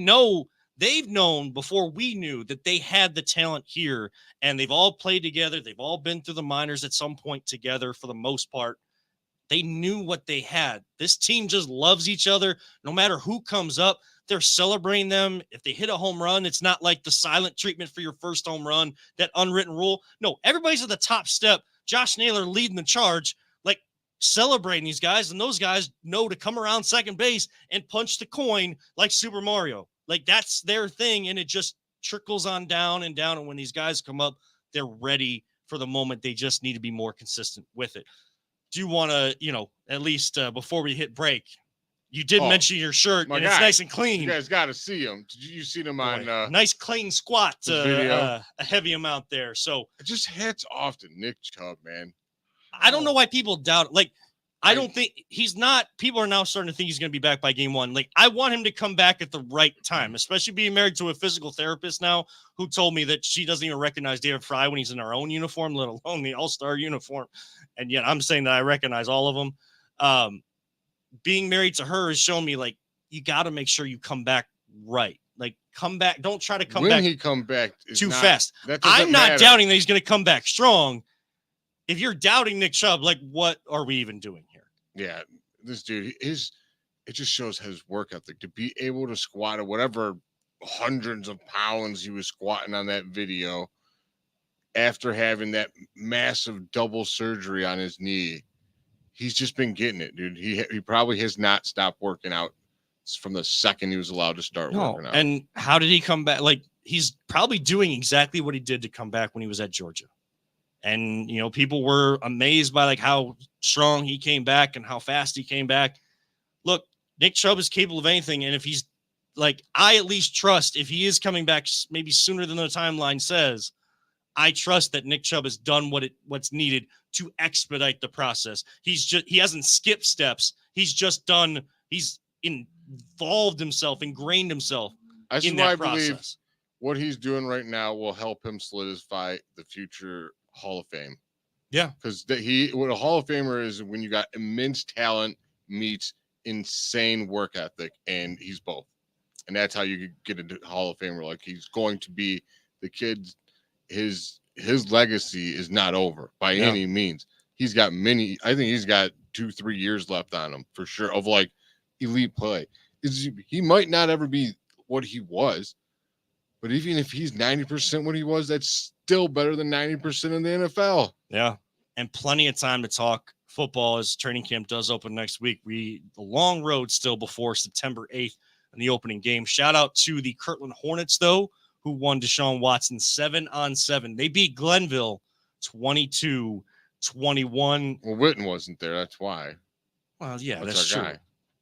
Speaker 2: known before we knew that they had the talent here, and they've all played together. They've all been through the minors at some point together for the most part. They knew what they had. This team just loves each other. No matter who comes up, they're celebrating them. If they hit a home run, it's not like the silent treatment for your first home run, that unwritten rule. No, everybody's at the top step. Josh Naylor leading the charge, celebrating these guys, and those guys know to come around second base and punch the coin like Super Mario. That's their thing, and it just trickles on down and down. And when these guys come up, they're ready for the moment. They just need to be more consistent with it. Do you want to, at least before we hit break, you did mention your shirt, and it's nice and clean.
Speaker 3: You guys got to see them. Did you see them on
Speaker 2: nice clean squat, a heavy amount there. So
Speaker 3: just hats off to Nick Chubb, man.
Speaker 2: I don't know why people doubt. I don't think he's not. People are now starting to think he's going to be back by game one. I want him to come back at the right time, especially being married to a physical therapist now who told me that she doesn't even recognize David Fry when he's in our own uniform, let alone the All-Star uniform. And yet I'm saying that I recognize all of them. Being married to her has shown me you got to make sure you come back right. Come back. Don't try to come back.
Speaker 3: When he come back
Speaker 2: too fast. I'm not doubting that he's going to come back strong. If you're doubting Nick Chubb, what are we even doing here?
Speaker 3: Yeah, this dude it just shows his work ethic to be able to squat at whatever hundreds of pounds he was squatting on that video after having that massive double surgery on his knee. He's just been getting it, dude. He probably has not stopped working out from the second he was allowed to start working out.
Speaker 2: And how did he come back? He's probably doing exactly what he did to come back when he was at Georgia. And, people were amazed by how strong he came back and how fast he came back. Look, Nick Chubb is capable of anything. And if he's I at least trust if he is coming back maybe sooner than the timeline says, I trust that Nick Chubb has done what's needed to expedite the process. He hasn't skipped steps. He's involved himself, ingrained himself in that process. Believe
Speaker 3: what he's doing right now will help him solidify the future Hall of Fame.
Speaker 2: Yeah.
Speaker 3: Because what a Hall of Famer is when you got immense talent meets insane work ethic, and he's both. And that's how you get a Hall of Famer. Like, he's going to be the kid. His legacy is not over by any means. He's got I think he's got 2-3 years left on him for sure of like elite play. He might not ever be what he was, but even if he's 90% what he was, that's still better than 90% in the NFL.
Speaker 2: Yeah. And plenty of time to talk football as training camp does open next week. The long road still before September 8th in the opening game. Shout out to the Kirtland Hornets, though, who won Deshaun Watson 7-on-7. They beat Glenville 22-21.
Speaker 3: Well, Witten wasn't there. That's why.
Speaker 2: Well, yeah, that's true.
Speaker 3: Guy.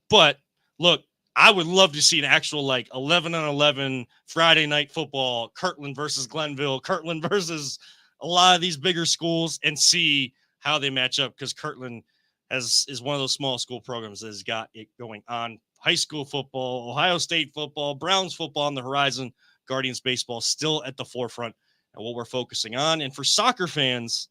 Speaker 2: But look, I would love to see an actual 11-on-11 Friday night football, Kirtland versus Glenville, Kirtland versus a lot of these bigger schools, and see how they match up, because Kirtland is one of those small school programs that has got it going on. High school football, Ohio State football, Browns football on the horizon, Guardians baseball still at the forefront and what we're focusing on. And for soccer fans,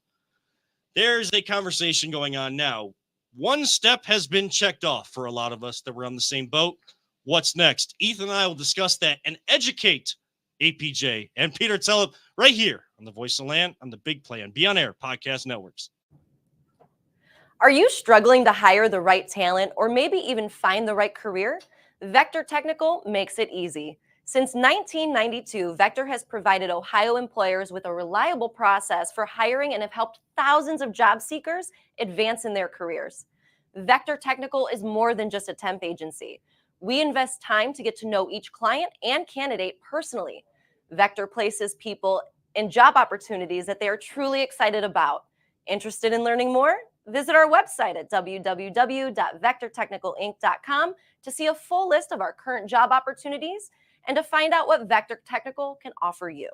Speaker 2: there's a conversation going on now. One step has been checked off for a lot of us that were on the same boat. What's next? Ethan and I will discuss that and educate APJ and Peter Tellep right here on the Voice of Land on the Big Play and Be On Air podcast networks.
Speaker 5: Are you struggling to hire the right talent or maybe even find the right career? Vector Technical makes it easy. Since 1992, Vector has provided Ohio employers with a reliable process for hiring and have helped thousands of job seekers advance in their careers. Vector Technical is more than just a temp agency. We invest time to get to know each client and candidate personally. Vector places people in job opportunities that they are truly excited about. Interested in learning more? Visit our website at www.vectortechnicalinc.com to see a full list of our current job opportunities and to find out what Vector Technical can offer you.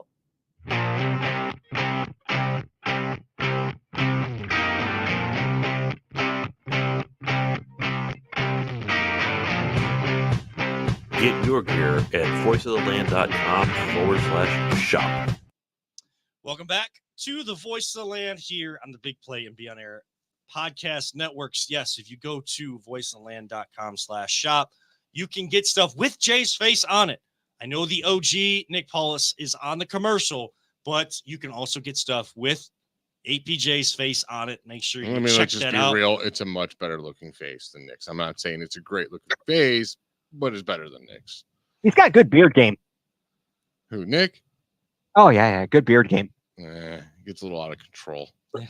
Speaker 7: Get your gear at voiceoftheland.com/shop.
Speaker 2: Welcome back to the Voice of the Land here on the Big Play and Be On Air podcast networks. Yes, if you go to voiceoftheland.com/shop, you can get stuff with Jay's face on it. I know the OG Nick Paulus is on the commercial, but you can also get stuff with APJ's face on it. Make sure you check that out.
Speaker 3: Real. It's a much better looking face than Nick's. I'm not saying it's a great looking face, but it's better than Nick's.
Speaker 6: He's got a good beard game.
Speaker 3: Who, Nick?
Speaker 6: Oh, yeah. Good beard game.
Speaker 3: He gets a little out of control. A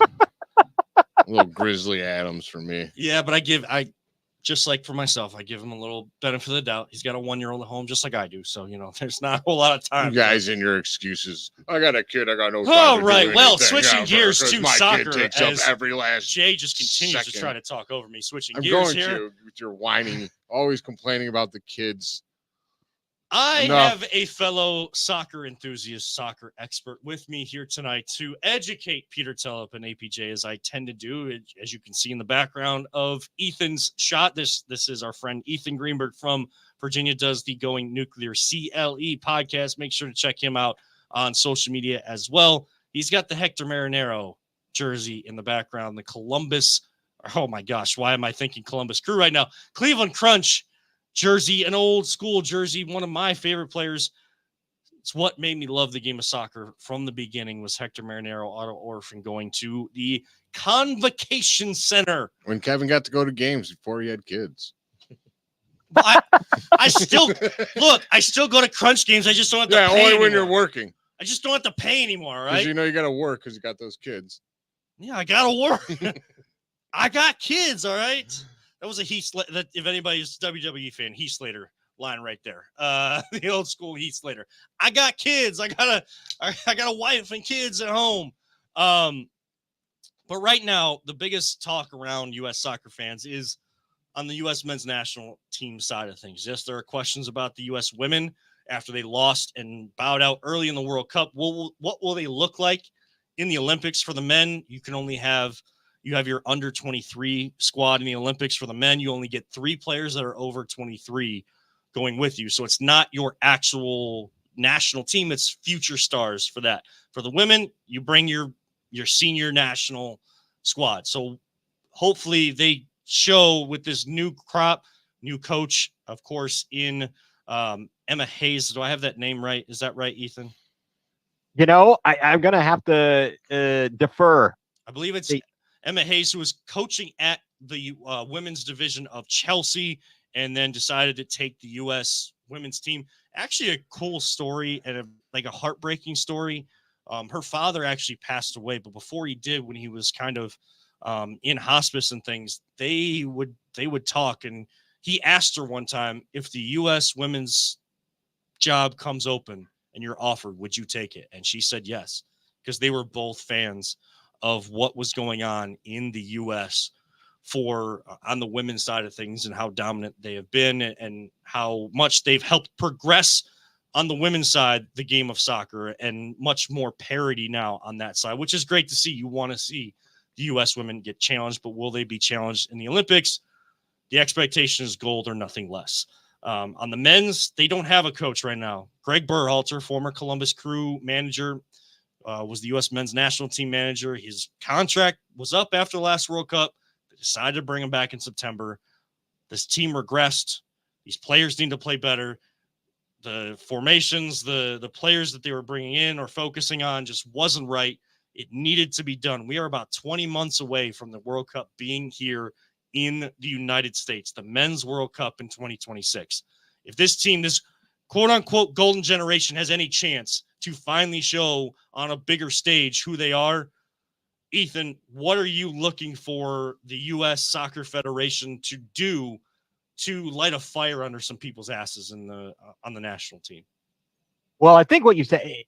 Speaker 3: little Grizzly Adams for me.
Speaker 2: Yeah, but I just like for myself, I give him a little benefit of the doubt. He's got a 1-year-old at home just like I do. So, there's not a whole lot of time.
Speaker 3: You guys and your excuses. I got a kid. I got no time.
Speaker 2: Oh, right. Well, switching gears to
Speaker 3: my
Speaker 2: soccer.
Speaker 3: Kid takes up every last
Speaker 2: Jay just continues
Speaker 3: second.
Speaker 2: to try to talk over me. Switching
Speaker 3: I'm
Speaker 2: gears
Speaker 3: going
Speaker 2: here.
Speaker 3: to, with your whining, always complaining about the kids.
Speaker 2: I have a fellow soccer enthusiast, soccer expert with me here tonight to educate Peter Tellep and APJ, as I tend to do. As you can see in the background of Ethan's shot, this is our friend Ethan Greenberg from Virginia, does the Going Nuclear CLE podcast. Make sure to check him out on social media as well. He's got the Hector Marinero jersey in the background, the Columbus. Oh my gosh, why am I thinking Columbus Crew right now? Cleveland Crunch jersey, an old school jersey, one of my favorite players. It's what made me love the game of soccer from the beginning, was Hector Marinero, Auto Orphan, going to the Convocation Center.
Speaker 3: When Kevin got to go to games before he had kids.
Speaker 2: I still go to Crunch games. I just don't have to pay
Speaker 3: only
Speaker 2: anymore.
Speaker 3: when you're working.
Speaker 2: I just don't have to pay anymore, right?
Speaker 3: Because you got to work because you got those kids.
Speaker 2: Yeah, I got to work. I got kids, all right? That was a Heath Slater. If anybody's a WWE fan, Heath Slater line right there. The old school Heath Slater. I got kids. I got a wife and kids at home. But right now, the biggest talk around U.S. soccer fans is on the U.S. men's national team side of things. Yes, there are questions about the U.S. women after they lost and bowed out early in the World Cup. What will they look like in the Olympics? For the men, you have your under 23 squad in the Olympics. For the men, you only get 3 players that are over 23 going with you. So it's not your actual national team. It's future stars for that. For the women, you bring your senior national squad. So hopefully they show with this new crop, new coach, of course, in Emma Hayes. Do I have that name right? Is that right, Ethan?
Speaker 6: You know, I'm going to have to defer.
Speaker 2: I believe it's Emma Hayes, who was coaching at the women's division of Chelsea and then decided to take the U.S. women's team. Actually, a cool story and a heartbreaking story. Her father actually passed away, but before he did, when he was kind of in hospice and things, they would talk. And he asked her one time, if the U.S. women's job comes open and you're offered, would you take it? And she said yes, because they were both fans of what was going on in the U.S. for on the women's side of things and how dominant they have been and how much they've helped progress on the women's side, the game of soccer, and much more parity now on that side, which is great to see. You want to see the U.S. women get challenged, but will they be challenged in the Olympics? The expectation is gold or nothing less. On the men's, they don't have a coach right now. Greg Berhalter, former Columbus Crew manager, was the U.S. men's national team manager. His contract was up after the last World Cup. They decided to bring him back in September. This team regressed. These players need to play better. The formations, the players that they were bringing in or focusing on just wasn't right. It needed to be done. We are about 20 months away from the World Cup being here in the United States, the men's World Cup in 2026. If this team, this quote unquote golden generation, has any chance to finally show on a bigger stage who they are, Ethan, what are you looking for the U.S. Soccer Federation to do to light a fire under some people's asses in the on the national team?
Speaker 6: Well, I think what you say,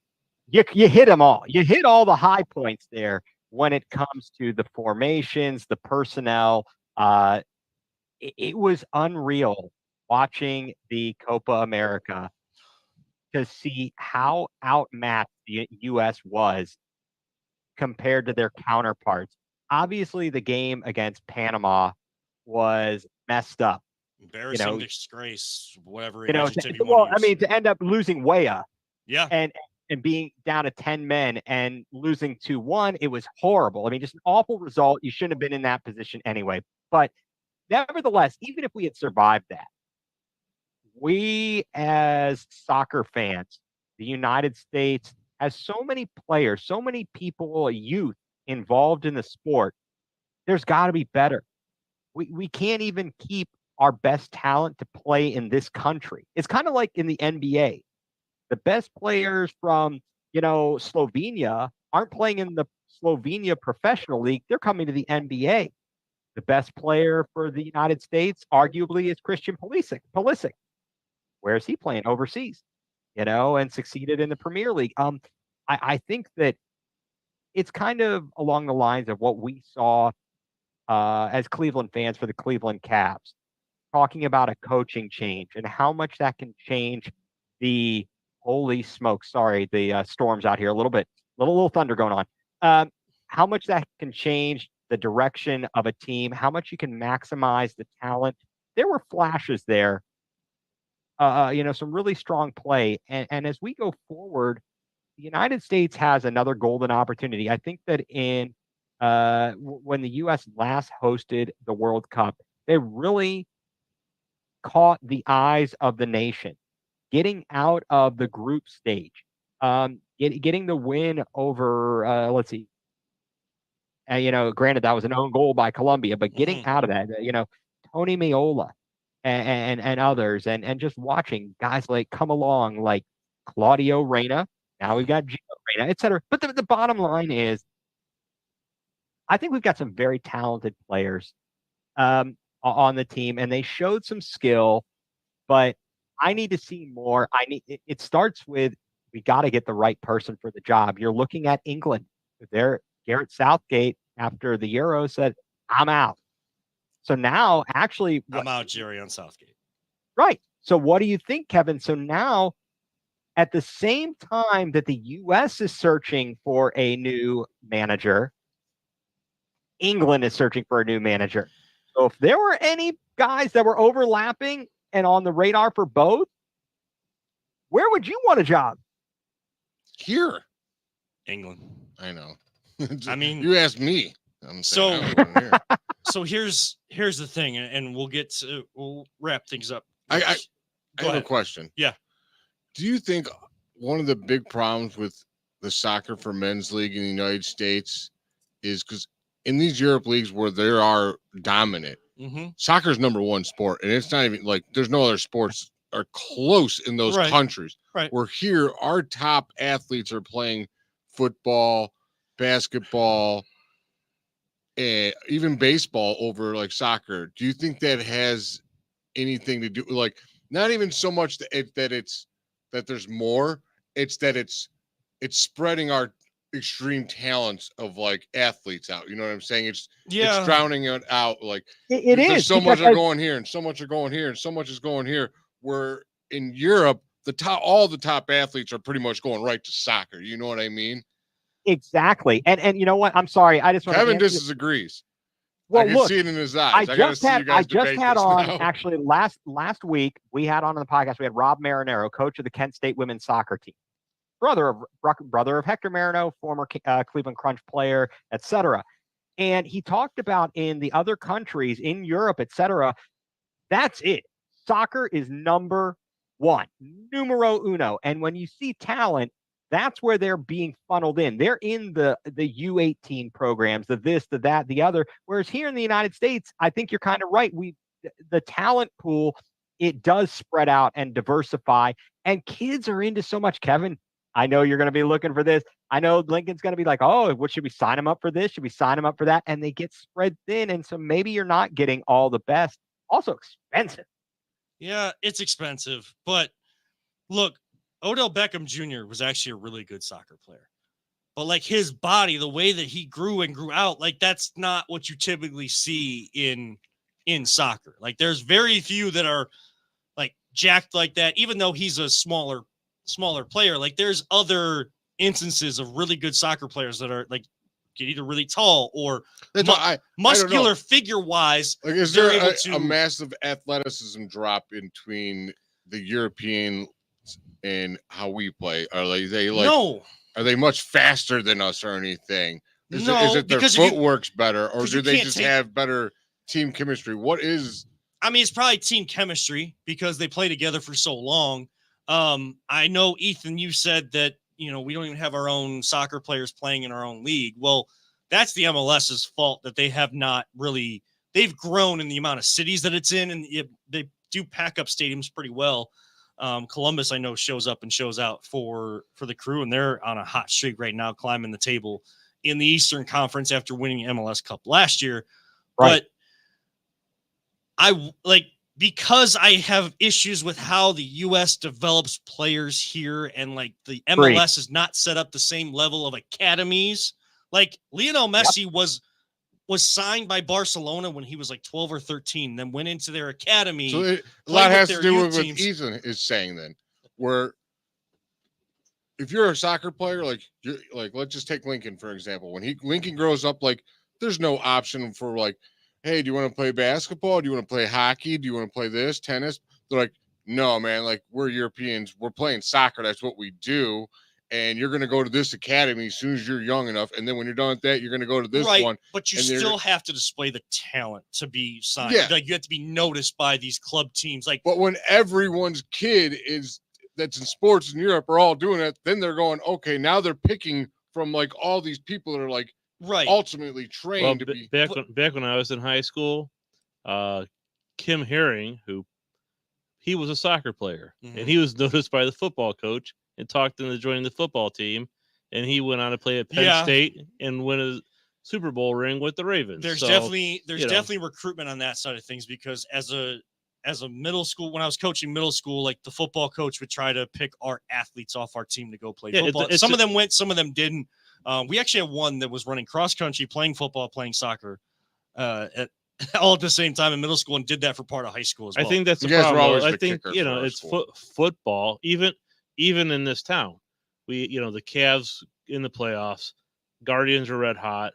Speaker 6: you hit them all. You hit all the high points there when it comes to the formations, the personnel. It was unreal watching the Copa America to see how outmatched the U.S. was compared to their counterparts. Obviously, the game against Panama was messed up.
Speaker 2: Embarrassing, disgrace, whatever.
Speaker 6: To end up losing Weah,
Speaker 2: yeah,
Speaker 6: and being down to 10 men and losing 2-1, it was horrible. I mean, just an awful result. You shouldn't have been in that position anyway. But nevertheless, even if we had survived that, we as soccer fans, the United States has so many players, so many people, youth involved in the sport. There's got to be better. We can't even keep our best talent to play in this country. It's kind of like in the NBA. The best players from, Slovenia aren't playing in the Slovenia professional league. They're coming to the NBA. The best player for the United States, arguably, is Christian Pulisic. Where is he playing? Overseas, and succeeded in the Premier League. I think that it's kind of along the lines of what we saw as Cleveland fans for the Cleveland Cavs, talking about a coaching change and how much that can change the holy smoke. Sorry, the storms out here a little bit, little thunder going on. How much that can change the direction of a team, how much you can maximize the talent. There were flashes there, some really strong play. And as we go forward, the United States has another golden opportunity. I think that in when the U.S. last hosted the World Cup, they really caught the eyes of the nation, getting out of the group stage, getting the win over, let's see, granted that was an own goal by Colombia, but getting out of that, Tony Meola and others, and just watching guys like come along, like Claudio Reyna. Now we've got Gio Reyna, et cetera. But the bottom line is, I think we've got some very talented players on the team, and they showed some skill, but I need to see more. It starts with, we got to get the right person for the job. You're looking at England. Gareth Southgate, after the Euro, said, I'm out. So now, actually,
Speaker 2: I'm out, Jerry, on Southgate.
Speaker 6: Right. So what do you think, Kevin? So now, at the same time that the U.S. is searching for a new manager, England is searching for a new manager. So if there were any guys that were overlapping and on the radar for both, where would you want a job?
Speaker 3: Here.
Speaker 2: England.
Speaker 3: I know.
Speaker 2: I mean,
Speaker 3: you asked me. I'm
Speaker 2: So-
Speaker 3: saying, I don't wanna hear.
Speaker 2: So here's the thing, and we'll wrap things up.
Speaker 3: I
Speaker 2: Go
Speaker 3: have a
Speaker 2: ahead.
Speaker 3: question.
Speaker 2: Yeah.
Speaker 3: Do you think one of the big problems with the soccer for men's league in the United States is because in these Europe leagues where they are dominant,
Speaker 2: Mm-hmm.
Speaker 3: soccer is number one sport, and it's not even like there's no other sports are close in those
Speaker 2: Right.
Speaker 3: countries.
Speaker 2: Right.
Speaker 3: Where here, our top athletes are playing football, basketball, and even baseball over like soccer. Do you think that has anything to do like not even so much that there's more, it's that it's spreading our extreme talents of like athletes out. You know what I'm saying? It's drowning it out. Like
Speaker 6: It
Speaker 3: there's
Speaker 6: is
Speaker 3: so much
Speaker 6: because
Speaker 3: are going here, and so much are going here, and so much is going here. Where in Europe, all the top athletes are pretty much going right to soccer. You know what I mean?
Speaker 6: exactly. And you know what? I'm sorry. I just want
Speaker 3: Kevin
Speaker 6: to
Speaker 3: disagrees.
Speaker 6: Well,
Speaker 3: I can
Speaker 6: look,
Speaker 3: see it in his eyes.
Speaker 6: I
Speaker 3: gotta
Speaker 6: just
Speaker 3: see you
Speaker 6: had
Speaker 3: guys
Speaker 6: I just
Speaker 3: debate
Speaker 6: had
Speaker 3: this
Speaker 6: on
Speaker 3: now.
Speaker 6: actually last week we had on the podcast we had Rob Marinero, coach of the Kent State women's soccer team, brother of Hector Marino, former Cleveland Crunch player, etc. And he talked about in the other countries in Europe, etc. That's it. Soccer is number one, numero uno. And when you see talent, that's where they're being funneled in. They're in the U18 programs, the this, the that, the other. Whereas here in the United States, I think you're kind of right. The talent pool, it does spread out and diversify, and kids are into so much. Kevin, I know you're going to be looking for this. I know Lincoln's going to be like, oh, what should we sign them up for this? Should we sign them up for that? And they get spread thin. And so maybe you're not getting all the best. Also expensive.
Speaker 2: Yeah, it's expensive, but look, Odell Beckham Jr. was actually a really good soccer player. But like his body, the way that he grew and grew out, like that's not what you typically see in soccer. Like there's very few that are like jacked like that, even though he's a smaller player. Like there's other instances of really good soccer players that are like get either really tall or muscular figure wise.
Speaker 3: Like, is there a massive athleticism drop in between the European and how we play? Are they like
Speaker 2: no?
Speaker 3: Are they much faster than us or anything? Is it their
Speaker 2: because
Speaker 3: footwork's better, or
Speaker 2: 'cause
Speaker 3: do
Speaker 2: you
Speaker 3: they
Speaker 2: can't
Speaker 3: just
Speaker 2: take-
Speaker 3: have better team chemistry? What is?
Speaker 2: I mean, it's probably team chemistry because they play together for so long. I know, Ethan, you said that, you know, we don't even have our own soccer players playing in our own league. Well, that's the MLS's fault that they have not really, they've grown in the amount of cities that it's in, and they do pack up stadiums pretty well. Columbus, I know, shows up and shows out for the Crew, and they're on a hot streak right now, climbing the table in the Eastern Conference after winning MLS Cup last year.
Speaker 6: Right.
Speaker 2: But because I have issues with how the U.S. develops players here, and like the MLS is not set up the same level of academies. Like Lionel Messi was signed by Barcelona when he was like 12 or 13, then went into their academy.
Speaker 3: So a lot has to do with what Ethan is saying then, where if you're a soccer player, like let's just take Lincoln, for example. When Lincoln grows up, like there's no option for like, hey, do you want to play basketball? Do you want to play hockey? Do you want to play this, tennis? They're like, no, man, like we're Europeans. We're playing soccer. That's what we do. And you're going to go to this academy as soon as you're young enough. And then when you're done with that, you're going to go to this one.
Speaker 2: But you still have to display the talent to be signed.
Speaker 3: Yeah.
Speaker 2: Like you have to be noticed by these club teams. Like,
Speaker 3: but when everyone's kid that's in sports in Europe are all doing it, then they're going, okay, now they're picking from like all these people that are like ultimately trained to be.
Speaker 4: Back when I was in high school, Kim Herring, he was a soccer player, and he was noticed by the football coach and talked into joining the football team, and he went on to play at Penn State and win a Super Bowl ring with the Ravens.
Speaker 2: There's definitely recruitment on that side of things, because as a middle school, when I was coaching middle school, like the football coach would try to pick our athletes off our team to go play football. Some of them went, some of them didn't. We actually had one that was running cross country, playing football, playing soccer, all at the same time in middle school, and did that for part of high school as well.
Speaker 4: I think that's the problem. I think it's football. Even in this town, the Cavs in the playoffs, Guardians are red hot,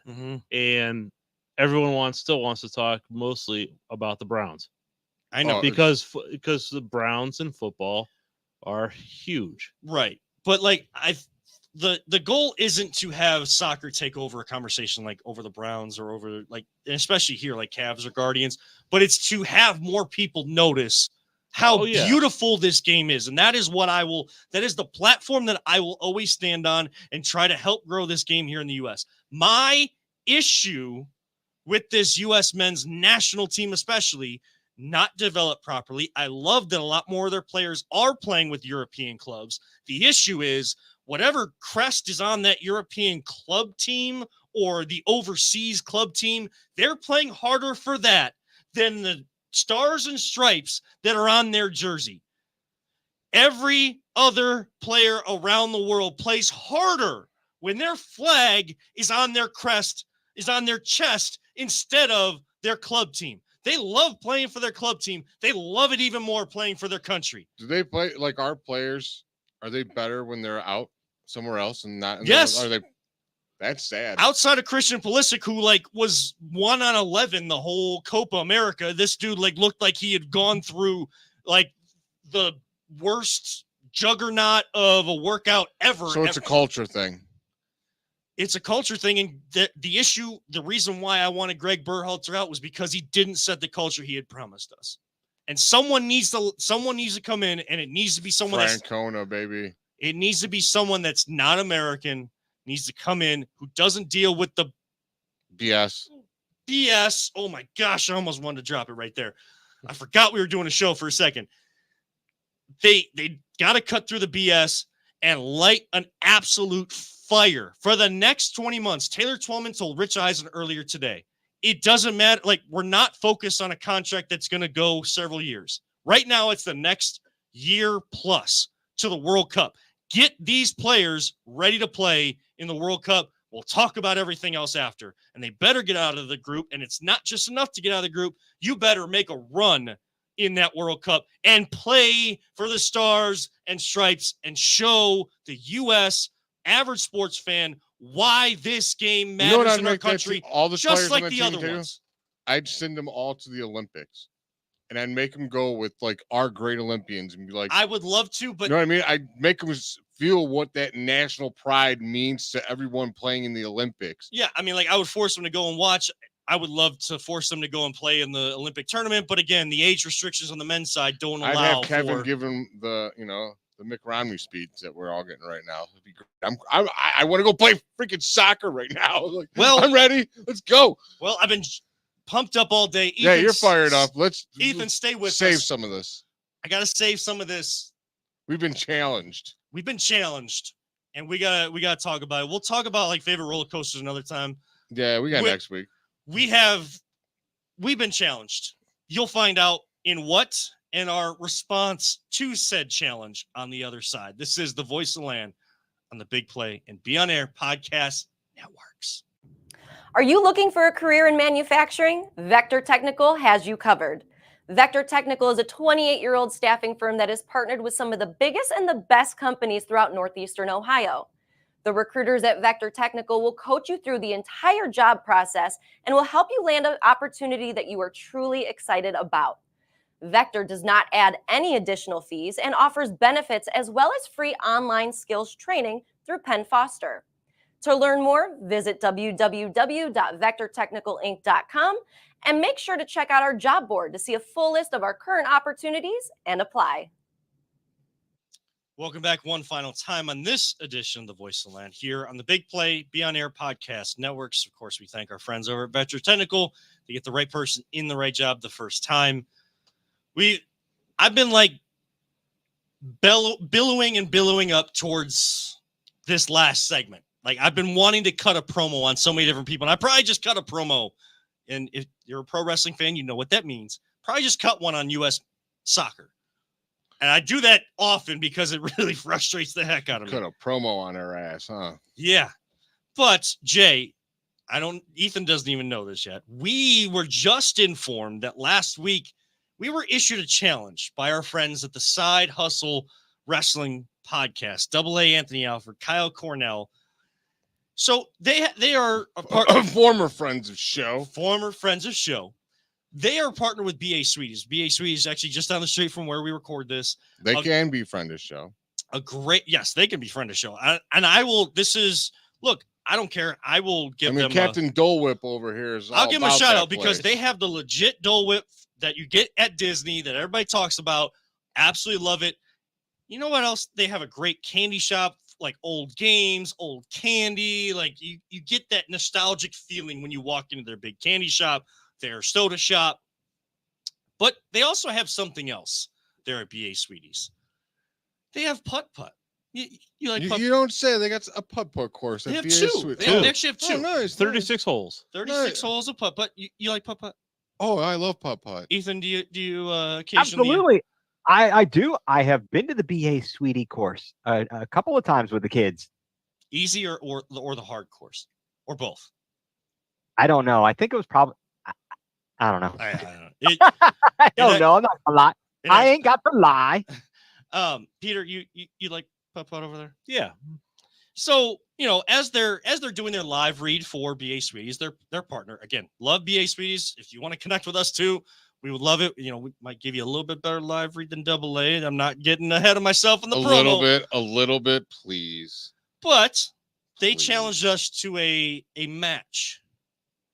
Speaker 4: and everyone still wants to talk mostly about the Browns.
Speaker 2: I know
Speaker 4: because the Browns in football are huge,
Speaker 2: right? But like the goal isn't to have soccer take over a conversation like over the Browns or over like, especially here, like Cavs or Guardians, but it's to have more people notice how beautiful this game is. And that is that is the platform that I will always stand on and try to help grow this game here in the U.S. My issue with this U.S. men's national team, especially, not developed properly. I love that a lot more of their players are playing with European clubs. The issue is whatever crest is on that European club team or the overseas club team, they're playing harder for that than the stars and stripes that are on their jersey. Every other player around the world plays harder when their flag is on their crest, is on their chest instead of their club team. They love playing for their club team. They love it even more playing for their country.
Speaker 3: Do they play like our players? Are they better when they're out somewhere else and not?
Speaker 2: Yes.
Speaker 3: Are they? That's sad.
Speaker 2: Outside of Christian Pulisic, who like was 1 on 11 the whole Copa America, this dude like looked like he had gone through like the worst juggernaut of a workout ever.
Speaker 3: So it's a culture thing.
Speaker 2: It's a culture thing, and the issue, the reason why I wanted Greg Berhalter out was because he didn't set the culture he had promised us. And someone needs to come in, and it needs to be someone
Speaker 3: Francona, baby.
Speaker 2: It needs to be someone that's not American, needs to come in who doesn't deal with the BS. Oh my gosh, I almost wanted to drop it right there. I forgot we were doing a show for a second. They got to cut through the BS and light an absolute fire for the next 20 months. Taylor Twellman told Rich Eisen earlier today, it doesn't matter. Like, we're not focused on a contract that's going to go several years. Right now, it's the next year plus to the World Cup. Get these players ready to play in the World Cup. We'll talk about everything else after. And they better get out of the group. And it's not just enough to get out of the group. You better make a run in that World Cup and play for the Stars and Stripes and show the U.S. average sports fan why this game matters in our country,
Speaker 3: all the
Speaker 2: just like
Speaker 3: on
Speaker 2: the
Speaker 3: team
Speaker 2: other ones.
Speaker 3: I'd send them all to the Olympics, and I'd make them go with like our great Olympians and be like,
Speaker 2: I would love to, but
Speaker 3: you know what I mean? I'd make them feel what that national pride means to everyone playing in the Olympics.
Speaker 2: Yeah, I mean, like I would force them to go and watch. I would love to force them to go and play in the Olympic tournament, but again, the age restrictions on the men's side don't allow.
Speaker 3: I'd have Kevin give him the Mick Romney speech that we're all getting right now. It'd be great. I want to go play freaking soccer right now. Like, well, I'm ready. Let's go.
Speaker 2: Well, I've been pumped up all day.
Speaker 3: Yeah, you're fired up.
Speaker 2: Ethan, stay with us.
Speaker 3: Save some of this.
Speaker 2: I gotta save some of this.
Speaker 3: We've been challenged,
Speaker 2: and we gotta talk about it. We'll talk about like favorite roller coasters another time.
Speaker 3: Yeah, we got next week.
Speaker 2: We've been challenged. You'll find out in what and our response to said challenge on the other side. This is the Voice of the Land on the Big Play and Be On Air podcast networks.
Speaker 5: Are you looking for a career in manufacturing? Vector Technical has you covered. Vector Technical is a 28-year-old staffing firm that has partnered with some of the biggest and the best companies throughout Northeastern Ohio. The recruiters at Vector Technical will coach you through the entire job process and will help you land an opportunity that you are truly excited about. Vector does not add any additional fees and offers benefits as well as free online skills training through Penn Foster. To learn more, visit www.vectortechnicalinc.com and make sure to check out our job board to see a full list of our current opportunities and apply.
Speaker 2: Welcome back one final time on this edition of the Voice of the Land here on the Big Play Be On Air podcast networks. Of course, we thank our friends over at Vector Technical to get the right person in the right job the first time. I've been like billowing up towards this last segment. Like I've been wanting to cut a promo on so many different people. And I probably just cut a promo. And if you're a pro wrestling fan, you know what that means. Probably just cut one on U.S. soccer. And I do that often because it really frustrates the heck out of me.
Speaker 3: Cut a promo on her ass, huh?
Speaker 2: Yeah. But Jay, Ethan doesn't even know this yet. We were just informed that last week we were issued a challenge by our friends at the Side Hustle Wrestling Podcast, AA Anthony Alford, Kyle Cornell. So they are
Speaker 3: former friends of show.
Speaker 2: They are partnered with BA Sweeties. BA Sweeties is actually just down the street from where we record this.
Speaker 3: They can be friend of show.
Speaker 2: a great, yes, they can be friend of show. And I will, look, I don't care. I will give them
Speaker 3: Captain Dole Whip over here is.
Speaker 2: I'll give them a
Speaker 3: about
Speaker 2: shout
Speaker 3: that
Speaker 2: out because
Speaker 3: place.
Speaker 2: they have the legit Dole Whip that you get at Disney that everybody talks about. Absolutely love it. You know what else? They have a great candy shop, like old games, old candy. Like you get that nostalgic feeling when you walk into their big candy shop, their soda shop. But they also have something else there at BA Sweeties. They have putt-putt. You like putt-putt?
Speaker 3: You don't say. They got a putt-putt course.
Speaker 2: They
Speaker 3: at
Speaker 2: have
Speaker 3: BA
Speaker 2: two.
Speaker 3: Sweet.
Speaker 2: They actually have two.
Speaker 3: Oh, nice.
Speaker 4: 36 holes.
Speaker 2: 36 holes of putt-putt. You like putt-putt?
Speaker 3: Oh, I love putt-putt.
Speaker 2: Ethan, do you occasionally?
Speaker 6: Absolutely. I do. I have been to the BA Sweetie course a couple of times with the kids.
Speaker 2: Easy or the hard course? Or both?
Speaker 6: I don't know. I think it was probably, I don't know.
Speaker 2: I don't know. It,
Speaker 6: I don't know. I'm not gonna lie.
Speaker 2: it
Speaker 6: I ain't got to lie.
Speaker 2: Peter, you like putt-putt over there?
Speaker 4: Yeah.
Speaker 2: So, as they're doing their live read for BA Sweeties, their partner, again, love BA Sweeties. If you want to connect with us too, we would love it. We might give you a little bit better live read than AA. I'm not getting ahead of myself in the promo.
Speaker 3: A little bit, please.
Speaker 2: But they
Speaker 3: Please.
Speaker 2: challenged us to a match,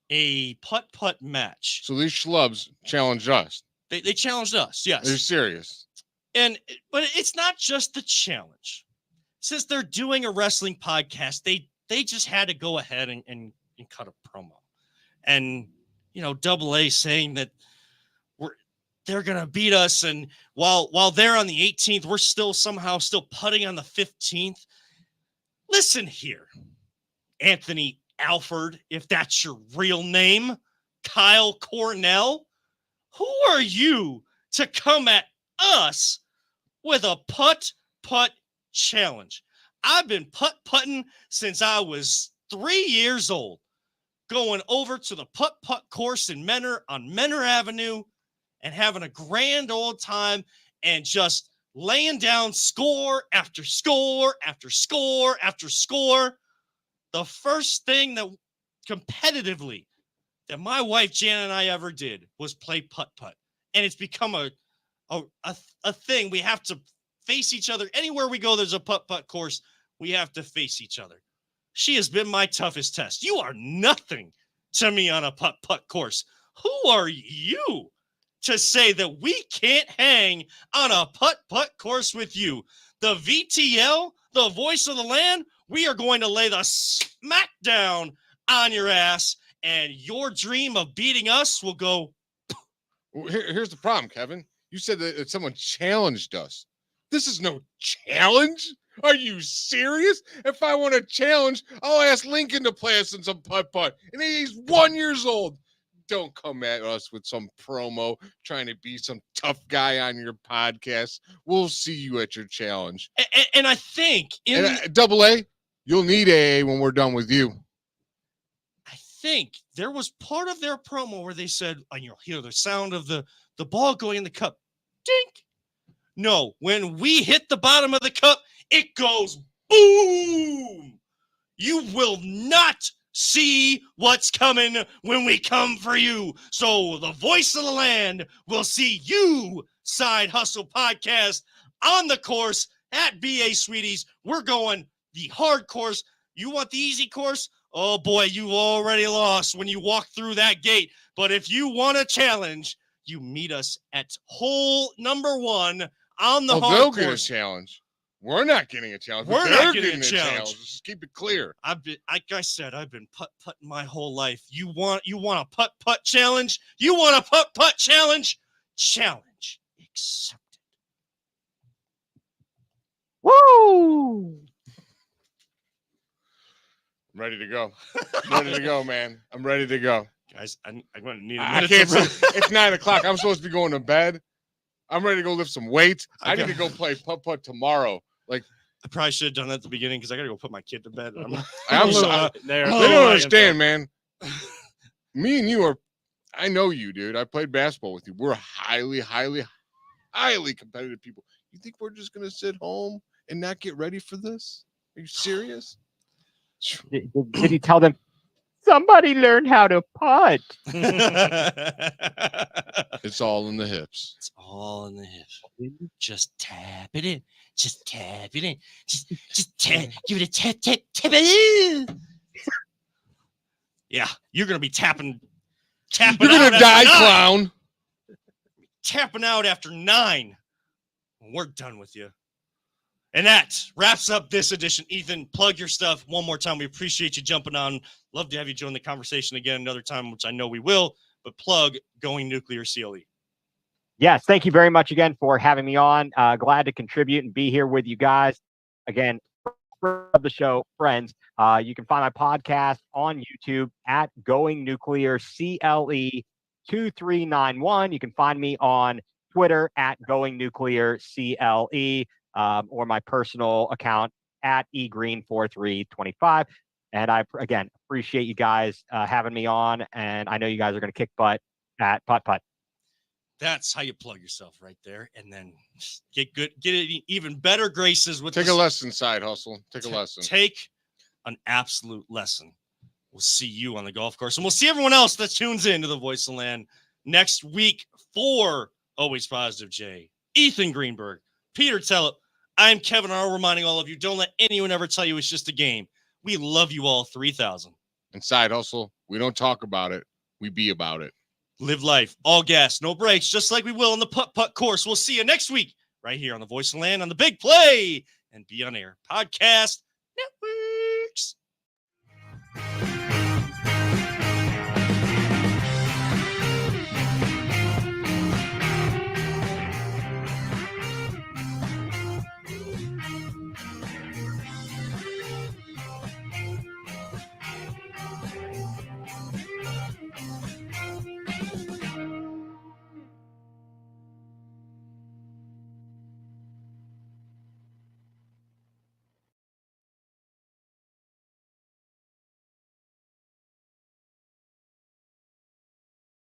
Speaker 2: a putt-putt match.
Speaker 3: So these schlubs challenge us.
Speaker 2: They challenged us, yes.
Speaker 3: They're serious.
Speaker 2: But it's not just the challenge. Since they're doing a wrestling podcast, they just had to go ahead and cut a promo. And, AA saying that they're going to beat us. And while they're on the 18th, we're still putting on the 15th. Listen here, Anthony Alford, if that's your real name, Kyle Cornell, who are you to come at us with a putt-putt challenge? I've been putt-putting since I was 3 years old, going over to the putt-putt course in Menor on Menor Avenue and having a grand old time and just laying down score after score after score after score. The first thing that competitively that my wife Jan and I ever did was play putt-putt. And it's become a thing. We have to face each other. Anywhere we go, there's a putt-putt course. We have to face each other. She has been my toughest test. You are nothing to me on a putt-putt course. Who are you to say that we can't hang on a putt-putt course with you? The VTL, the voice of the land, we are going to lay the smackdown on your ass, and your dream of beating us will go.
Speaker 3: Well, here's the problem, Kevin. You said that someone challenged us. This is no challenge. Are you serious? If I want a challenge, I'll ask Lincoln to play us in some putt-putt. And he's 1 year old. Don't come at us with some promo trying to be some tough guy on your podcast. We'll see you at your challenge.
Speaker 2: And I think
Speaker 3: Double A, you'll need AA when we're done with you.
Speaker 2: I think there was part of their promo where they said, and you'll hear the sound of the ball going in the cup. Dink. No, when we hit the bottom of the cup, it goes boom. You will not see what's coming when we come for you. So the voice of the land will see you, Side Hustle Podcast, on the course at BA Sweeties. We're going the hard course. You want the easy course? Oh boy, you already lost when you walk through that gate. But if you want a challenge, you meet us at hole number 1 on the hard
Speaker 3: they'll get a
Speaker 2: course.
Speaker 3: challenge. We're not getting a challenge.
Speaker 2: We're
Speaker 3: They're
Speaker 2: not getting a
Speaker 3: challenge.
Speaker 2: challenge.
Speaker 3: Let's just keep it clear.
Speaker 2: Like I said, I've been putt-putting my whole life. You want a putt-putt challenge? You want a putt-putt challenge? Challenge accepted.
Speaker 6: Woo!
Speaker 3: I'm ready to go. I'm ready to go, man. I'm ready to go.
Speaker 2: Guys, I'm going to need a
Speaker 3: I
Speaker 2: minute
Speaker 3: can't.
Speaker 2: to
Speaker 3: Say, it's 9 o'clock. I'm supposed to be going to bed. I'm ready to go lift some weights. I need to go play putt-putt tomorrow. Like,
Speaker 2: I probably should have done that at the beginning because I got to go put my kid to bed.
Speaker 3: I'm so,
Speaker 4: There.
Speaker 3: they don't understand, man. Me and you are. I know you, dude. I played basketball with you. We're highly, highly, highly competitive people. You think we're just gonna sit home and not get ready for this? Are you serious?
Speaker 6: Did you tell them, Somebody learn how to putt.
Speaker 3: It's all in the hips.
Speaker 2: It's all in the hips. Just tap it in. Just tap it in. Just tap. Give it a tap, tap, tap it in. Yeah, you're gonna be tapping.
Speaker 3: You're
Speaker 2: Out
Speaker 3: gonna
Speaker 2: after
Speaker 3: die,
Speaker 2: 9.
Speaker 3: clown.
Speaker 2: Tapping out after 9. We're done with you. And that wraps up this edition. Ethan, plug your stuff one more time. We appreciate you jumping on. Love to have you join the conversation again another time, which I know we will. But plug Going Nuclear CLE.
Speaker 6: Yes, thank you very much again for having me on. Glad to contribute and be here with you guys. Again, of the show, friends, you can find my podcast on YouTube at Going Nuclear CLE 2391. You can find me on Twitter at Going Nuclear CLE or my personal account at egreen4325. And I, again, appreciate you guys having me on. And I know you guys are going to kick butt at Putt Putt.
Speaker 2: That's how you plug yourself right there. And then get it even better graces with
Speaker 3: Take a lesson, Side Hustle. Take a lesson.
Speaker 2: Take an absolute lesson. We'll see you on the golf course. And we'll see everyone else that tunes in to the Voice of the Land next week for Always Positive Jay, Ethan Greenberg, Peter Tellep. I'm Kevin Arnold, reminding all of you, don't let anyone ever tell you it's just a game. We love you all 3,000.
Speaker 3: And Side Hustle, we don't talk about it. We be about it.
Speaker 2: Live life, all gas, no brakes, just like we will on the putt course. We'll see you next week right here on the Voice of the Land on the Big Play and Be On Air podcast